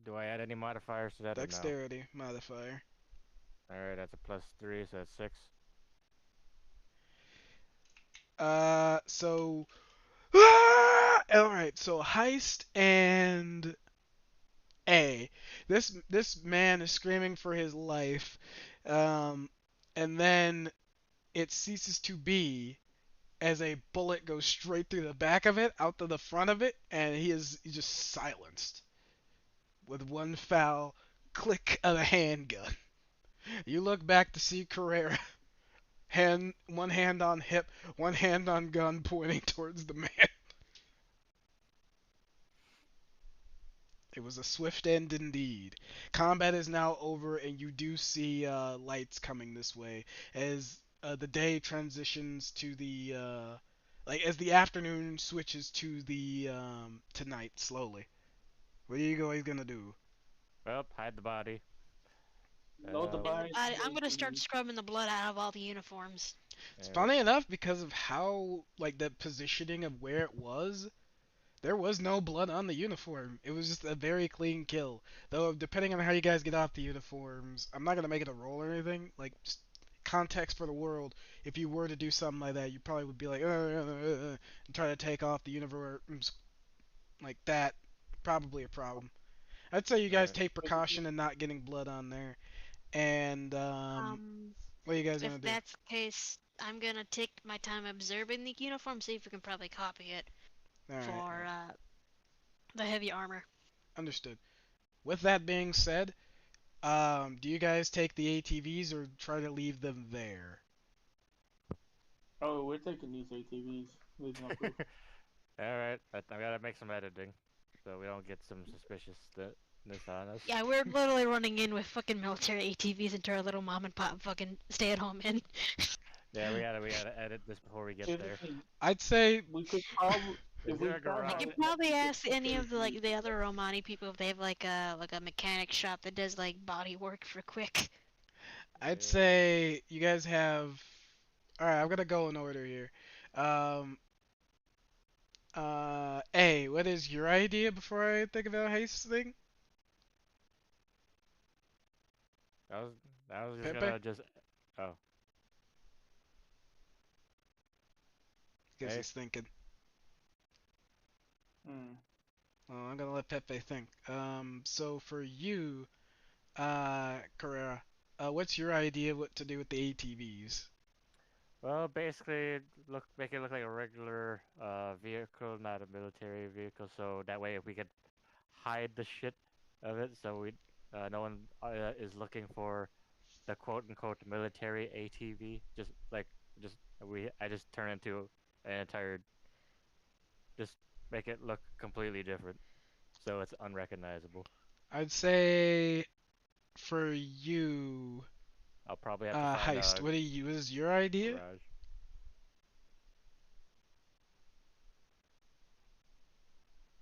Do I add any modifiers to that or no? Dexterity modifier. Alright, that's a +3, so that's 6. So. All right. So heist and A. This man is screaming for his life, and then it ceases to be as a bullet goes straight through the back of it, out to the front of it, and he's just silenced with one foul click of a handgun. You look back to see Carrera, one hand on hip, one hand on gun, pointing towards the man. It was a swift end indeed. Combat is now over, and you do see lights coming this way as the day transitions to the like as the afternoon switches to the to night slowly. What are you guys gonna do? Well, hide the body. Load the Uh, body. I'm gonna start scrubbing the blood out of all the uniforms. It's alright. funny enough because of how like the positioning of where it was. There was no blood on the uniform. It was just a very clean kill. Though, depending on how you guys get off the uniforms, I'm not going to make it a roll or anything. Like, just context for the world, if you were to do something like that, you probably would be like, and try to take off the uniforms like that. Probably a problem. I'd say you guys Alright. take precaution in not getting blood on there. And, what are you guys going If to do? that's the case, I'm gonna take my time observing the uniform, see if we can probably copy it Alright, for the heavy armor. understood. With that being said, do you guys take the ATVs or try to leave them there? Oh, we're taking these ATVs. There's no proof. Alright, I gotta make some editing so we don't get some suspiciousness on us. Yeah, we're literally running in with fucking military ATVs into our little mom and pop fucking stay-at-home inn. Yeah, we gotta edit this before we get Here's the there. thing, I'd say we could probably. Is If we there a found garage? I out could that- probably ask any of the other Romani people if they have like a mechanic shop that does like body work for quick. I'd say you guys have. All right, I'm gonna go in order here. Um, A, what is your idea before I think about heist thing? I was just Pepe? gonna just. Oh, Guess Hey. he's thinking. Hmm. Oh, I'm gonna let Pepe think. So for you, Carrera, what's your idea what to do with the ATVs? well, basically, make it look like a regular vehicle, not a military vehicle. So that way, we could hide the shit of it, so no one is looking for the quote unquote military ATV. I just turn into an entire, just make it look completely different, so it's unrecognizable. I'd say for you, I'll probably have to find heist. a What is your idea? garage.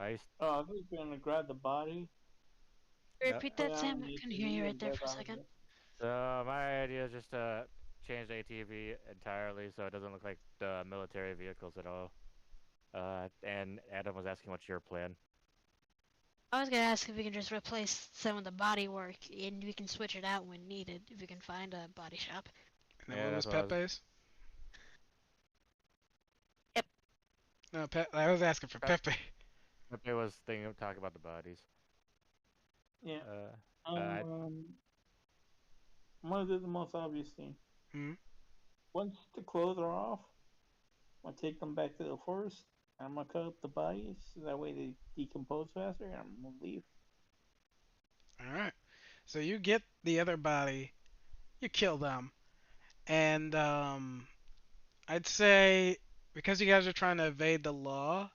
Heist. Oh, I think we're gonna grab the body. Repeat put that, it Sam. on I the couldn't hear you ATV right and there drive for a out of second. it. So my idea is just to change the ATV entirely so it doesn't look like the military vehicles at all. And Adam was asking what's your plan. I was gonna ask if we can just replace some of the body work and we can switch it out when needed if we can find a body shop. And then Yeah, what was that's what I was- Pepe's? Yep. No, I was asking for Pep- Pepe. Pepe was thinking of talking about the bodies. Yeah. I I'm gonna do the most obvious thing. Hmm? Once the clothes are off, I'm gonna take them back to the forest. I'm gonna cut up the bodies so that way they decompose faster. And I'm gonna leave. Alright. So you get the other body, you kill them, and I'd say because you guys are trying to evade the law.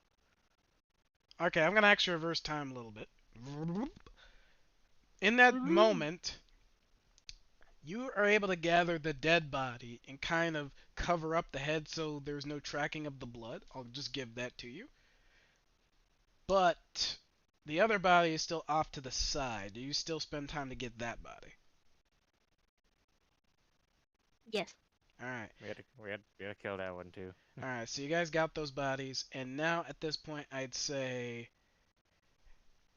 Okay, I'm gonna actually reverse time a little bit. In that moment, you are able to gather the dead body and kind of cover up the head so there's no tracking of the blood. I'll just give that to you. But the other body is still off to the side. Do you still spend time to get that body? Yes. Alright. we had to kill that one too. Alright, so you guys got those bodies, and now at this point I'd say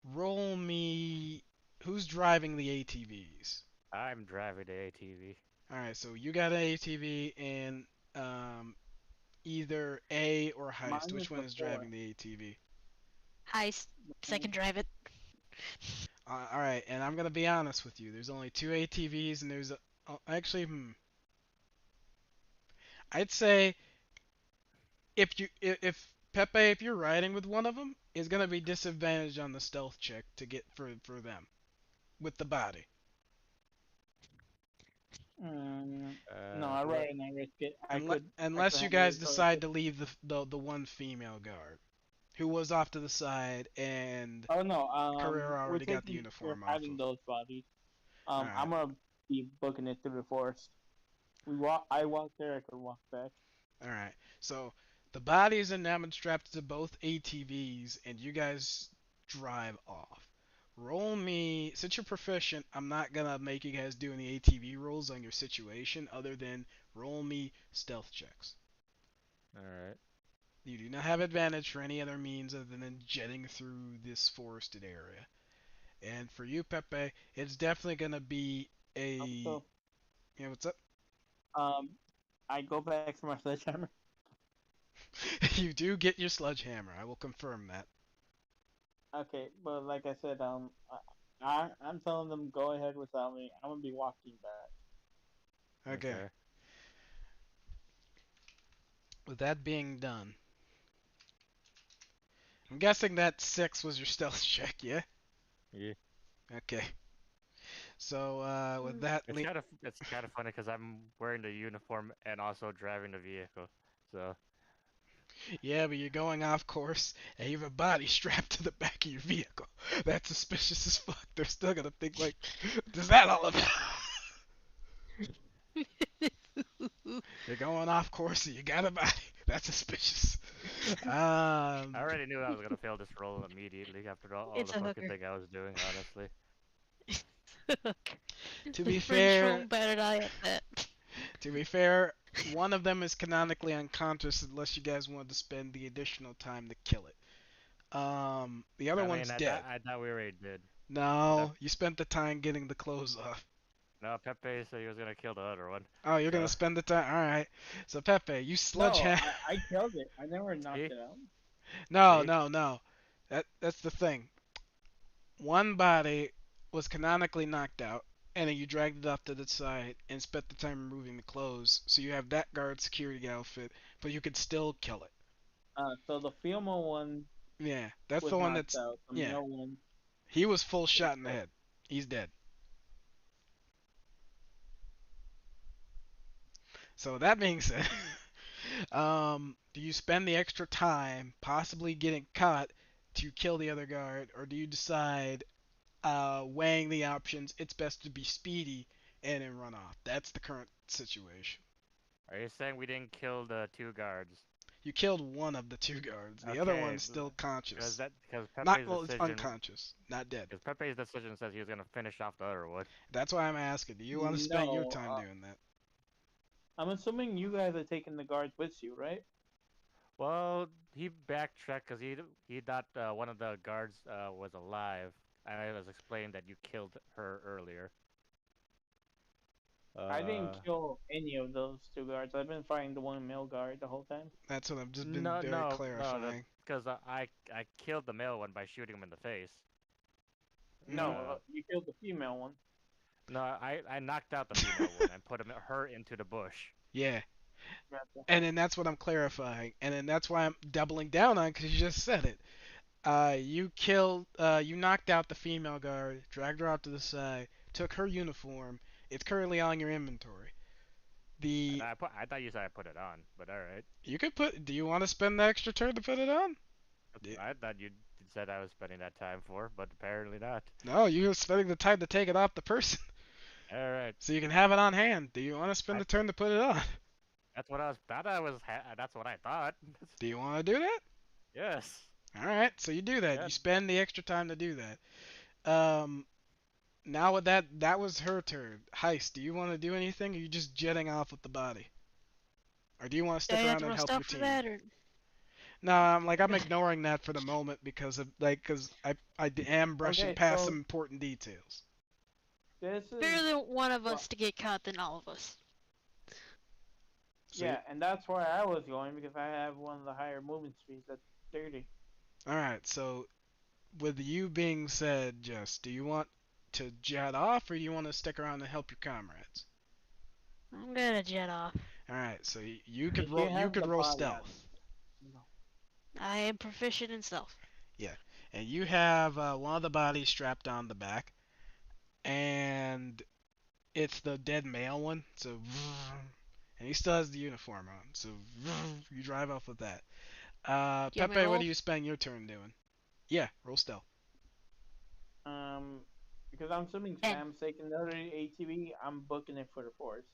roll me who's driving the ATVs? I'm driving the ATV. Alright, so you got an ATV in either A or Heist. Mine Which is one the is four. driving the ATV? Heist. Second drive it. Alright, and I'm gonna be honest with you. There's only two ATVs, and actually, I'd say if Pepe, if you're riding with one of them, is gonna be disadvantaged on the stealth check to get for them with the body. No, I'd Well, rather not risk it. I Unless could you handle guys it. So I decide could. to leave the one female guard who was off to the side, and Oh no. Carrera We're already got the taking. We're uniform off hiding of. those bodies. Alright, I'm gonna be booking it through the forest. We walk. I walk there. I could walk back. alright. So the bodies are now been strapped to both ATVs, and you guys drive off. Roll me, since you're proficient, I'm not gonna make you guys do any ATV rolls on your situation other than roll me stealth checks. all right. You do not have advantage for any other means other than jetting through this forested area. And for you, Pepe, it's definitely gonna be a. So, Yeah, what's up? um, I go back for my sledgehammer. You do get your sledgehammer. I will confirm that. Okay, but like I said, I'm telling them go ahead without me. I'm gonna be walking back. Okay. Okay. With that being done, I'm guessing that 6 was your stealth check, yeah? Yeah. Okay. So, with Mm. that, It's kind of funny because I'm wearing the uniform and also driving the vehicle. So yeah, but you're going off course and you have a body strapped to the back of your vehicle. That's suspicious as fuck. They're still gonna think, like, is that all about? You're going off course and you got a body. That's suspicious. I already knew I was gonna fail this roll immediately after all It's the a fucking hooker. thing I was doing. Honestly. To be French fair, home battered eye at that. To be fair, one of them is canonically unconscious unless you guys wanted to spend the additional time to kill it. The other I one's mean, I thought dead. I thought we already did. Pep, No, you spent the time getting the clothes off. no, Pepe said he was gonna kill the other one. Oh, you're gonna So spend the time. All right. So Pepe, you No, sledgehammer. I killed it. I never knocked see, it out. No, see, no, no. That's the thing. One body was canonically knocked out, and then you dragged it off to the side and spent the time removing the clothes. So you have that guard security outfit, but you could still kill it. So the female one Yeah, that's was the one knocked that's. out. The Yeah, male one he was full was shot in the killed. head. He's dead. So that being said, do you spend the extra time possibly getting caught to kill the other guard, or do you decide, weighing the options, it's best to be speedy and then run off? That's the current situation. are you saying we didn't kill the two guards? You killed one of the two guards. The other Okay, one's still conscious. because Not Pepe's well, it's decision unconscious, not dead. because Pepe's decision says he was gonna finish off the other one. That's why I'm asking. Do you want to spend your No, time doing that? I'm assuming you guys are taking the guards with you, right? Well, he backtracked because he thought one of the guards was alive, and I was explained that you killed her earlier. I didn't Uh, kill any of those two guards. I've been fighting the one male guard the whole time. That's what I've just been no, very no, no, that's clarifying. because I killed the male one by shooting him in the face. No, Mhm. you killed the female one. No, I knocked out the female one and put her into the bush. Yeah. Gotcha. And then that's what I'm clarifying. And then that's why I'm doubling down on because you just said it. You knocked out the female guard, dragged her out to the side, took her uniform. It's currently on your inventory. And The I thought you said I put it on, but all right. You could put. Do you want to spend the extra turn to put it on? That's what I thought you said I was spending that time for, but apparently not. No, you're spending the time to take it off the person, All right. so you can have it on hand. Do you want to spend I, the turn to put it on? that's what I was. That's what I thought. Do you want to do that? Yes. All right, so you do that. Yeah. You spend the extra time to do that. Now with that was her turn. Heist, do you want to do anything? Or are you just jetting off with the body? Or do you want to Do I stick have around to and roll help your stuff for team? that, or No, I'm ignoring that for the moment because I am brushing Okay, past so- some important details. This is better than one of well- us to get caught than all of us? So yeah, and that's where I was going because I have one of the higher movement speeds. That's 30. All right, so with you being said, Jess, do you want to jet off or do you want to stick around and help your comrades? I'm gonna jet off. All right, so you could If you roll. You have could the roll body, stealth, I am proficient in stealth. and you have one of the bodies strapped on the back, and it's the dead male one. So, and he still has the uniform on. So you drive off with that. Do you want me Pepe, to what roll? do you spend your turn doing? Yeah, roll stealth. Because I'm assuming Ten. Sam's taking another ATV, I'm booking it for the forest.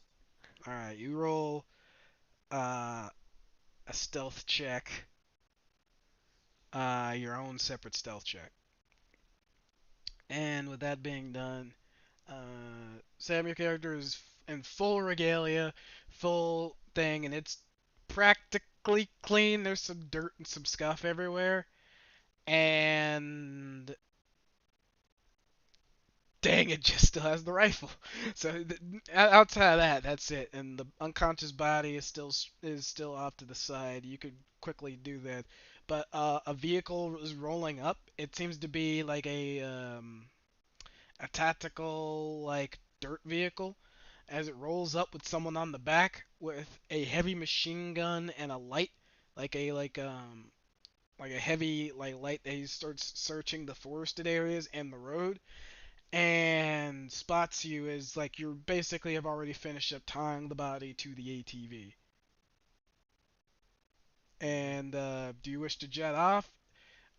All right, you roll a stealth check. Your own separate stealth check. And with that being done, Sam, your character is in full regalia, full thing, and it's practically clean. There's some dirt and some scuff everywhere. And dang, it just still has the rifle. So outside of that, that's it. And the unconscious body is still off to the side. You could quickly do that. But a vehicle is rolling up. It seems to be like a tactical like dirt vehicle as it rolls up with someone on the back with a heavy machine gun and a light like a heavy like light that he starts searching the forested areas and the road and spots you as like you're basically have already finished up tying the body to the ATV. And do you wish to jet off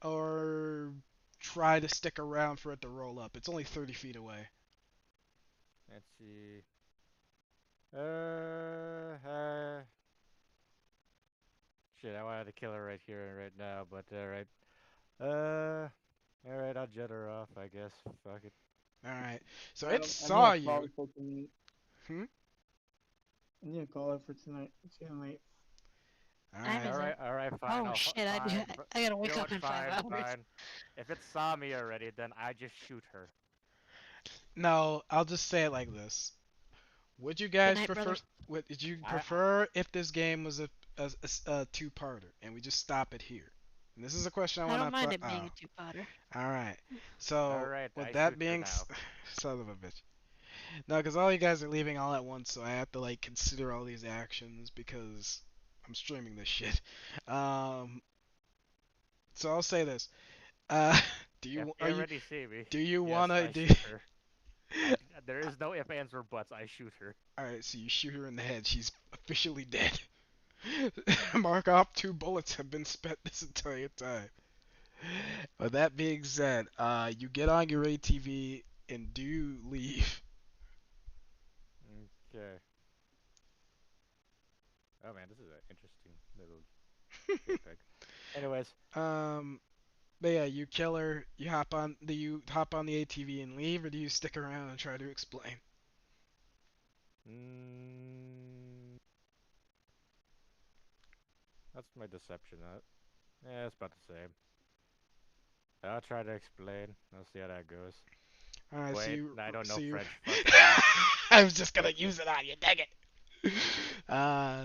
or try to stick around for it to roll up? It's only 30 feet away. Let's see. Shit, I wanted to kill her right here and right now, but alright. Alright, I'll jet her off, I guess. Fuck it. Alright. So I it need a saw you. caller for tonight. Hmm? I need a caller for tonight. It's getting late. I'm Alright. in- Alright, fine. Oh I'll, shit! I fine, I gotta you wake know up what, in 5 fine, hours. fine. If it saw me already, then I just shoot her. No, I'll just say it like this. Would you guys night, prefer? brothers. Would you I- prefer if this game was a two-parter and we just stop it here? And this is a question I I want don't to. mind it being a two-potter. All right. So Alright, with I that shoot her being now. son of a bitch. No, because all you guys are leaving all at once, so I have to like consider all these actions because I'm streaming this shit. So I'll say this. Do If you you are you already see me, do you yes, wanna I do? shoot her. There is no ifs, ands, or buts. I shoot her. All right, so you shoot her in the head. She's officially dead. Mark off 2 bullets have been spent this entire time. With that being said, you get on your ATV and do leave. Okay. Oh man, this is an interesting little JPEG. Anyways, But yeah, you kill her. You hop on. Do you hop on the ATV and leave, or do you stick around and try to explain? that's my deception. Yeah, it's about the same. I'll try to explain. I'll see how that goes. All right, so Wait, you. I don't know so you- French. Fuck. I was just gonna use it on you. Dang it.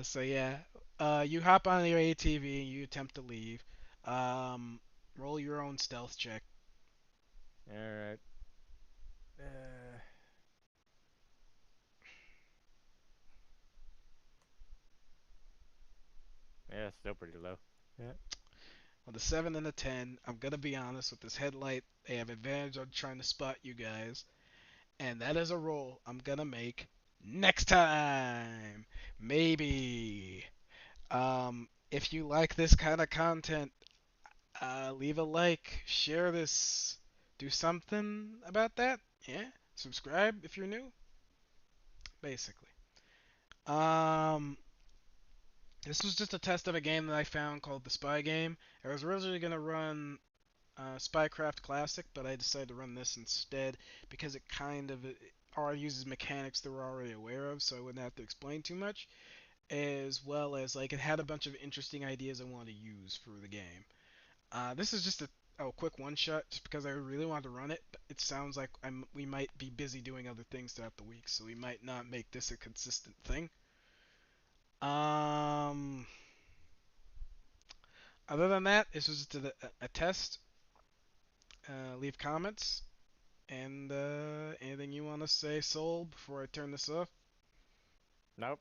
So yeah. You hop on your ATV and you attempt to leave. Roll your own stealth check. Alright. Uh, yeah, still pretty low. Yeah. With a 7 and a 10, I'm gonna be honest with this headlight. They have advantage on trying to spot you guys, and that is a roll I'm gonna make next time. Maybe. If you like this kind of content, leave a like, share this, do something about that. Yeah, subscribe if you're new. Basically. Um, this was just a test of a game that I found called the Spy Game. I was originally gonna run Spycraft Classic, but I decided to run this instead because it kind of already uses mechanics that we're already aware of, so I wouldn't have to explain too much. As well as like it had a bunch of interesting ideas I wanted to use for the game. This is just a quick one shot, just because I really wanted to run it. But it sounds like we might be busy doing other things throughout the week, so we might not make this a consistent thing. Um, Other than that, this was just a test. Leave comments and anything you want to say, Soul, before I turn this off. Nope.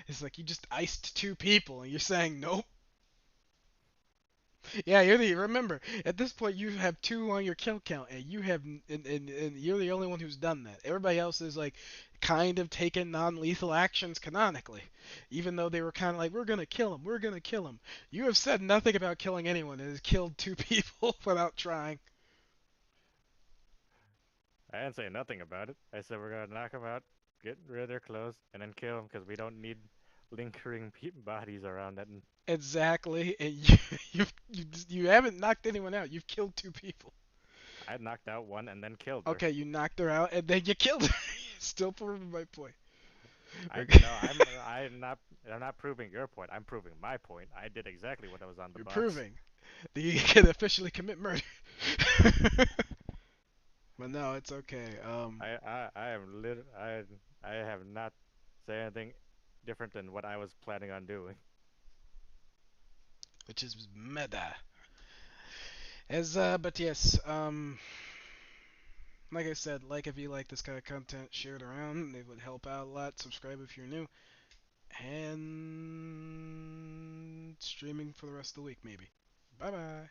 It's like you just iced two people and you're saying nope. Yeah, remember at this point you have two on your kill count, and you have and you're the only one who's done that. Everybody else is like kind of taken non-lethal actions canonically, even though they were kind of like we're gonna kill him, we're gonna kill him. You have said nothing about killing anyone and has killed two people without trying. I didn't say nothing about it. I said we're gonna knock them out, get rid of their clothes, and then kill them because we don't need lingering bodies around that. Exactly, and you haven't knocked anyone out. You've killed two people. I knocked out one and then killed her. Okay, you knocked her out and then you killed her. Still proving my point. I'm not proving your point. I'm proving my point. I did exactly what I was on the You're box. proving that you can officially commit murder. But no, it's okay. I have not said anything different than what I was planning on doing. Which is meta. But yes, like I said, like if you like this kind of content, share it around. It would help out a lot. Subscribe if you're new. And streaming for the rest of the week, maybe. Bye bye.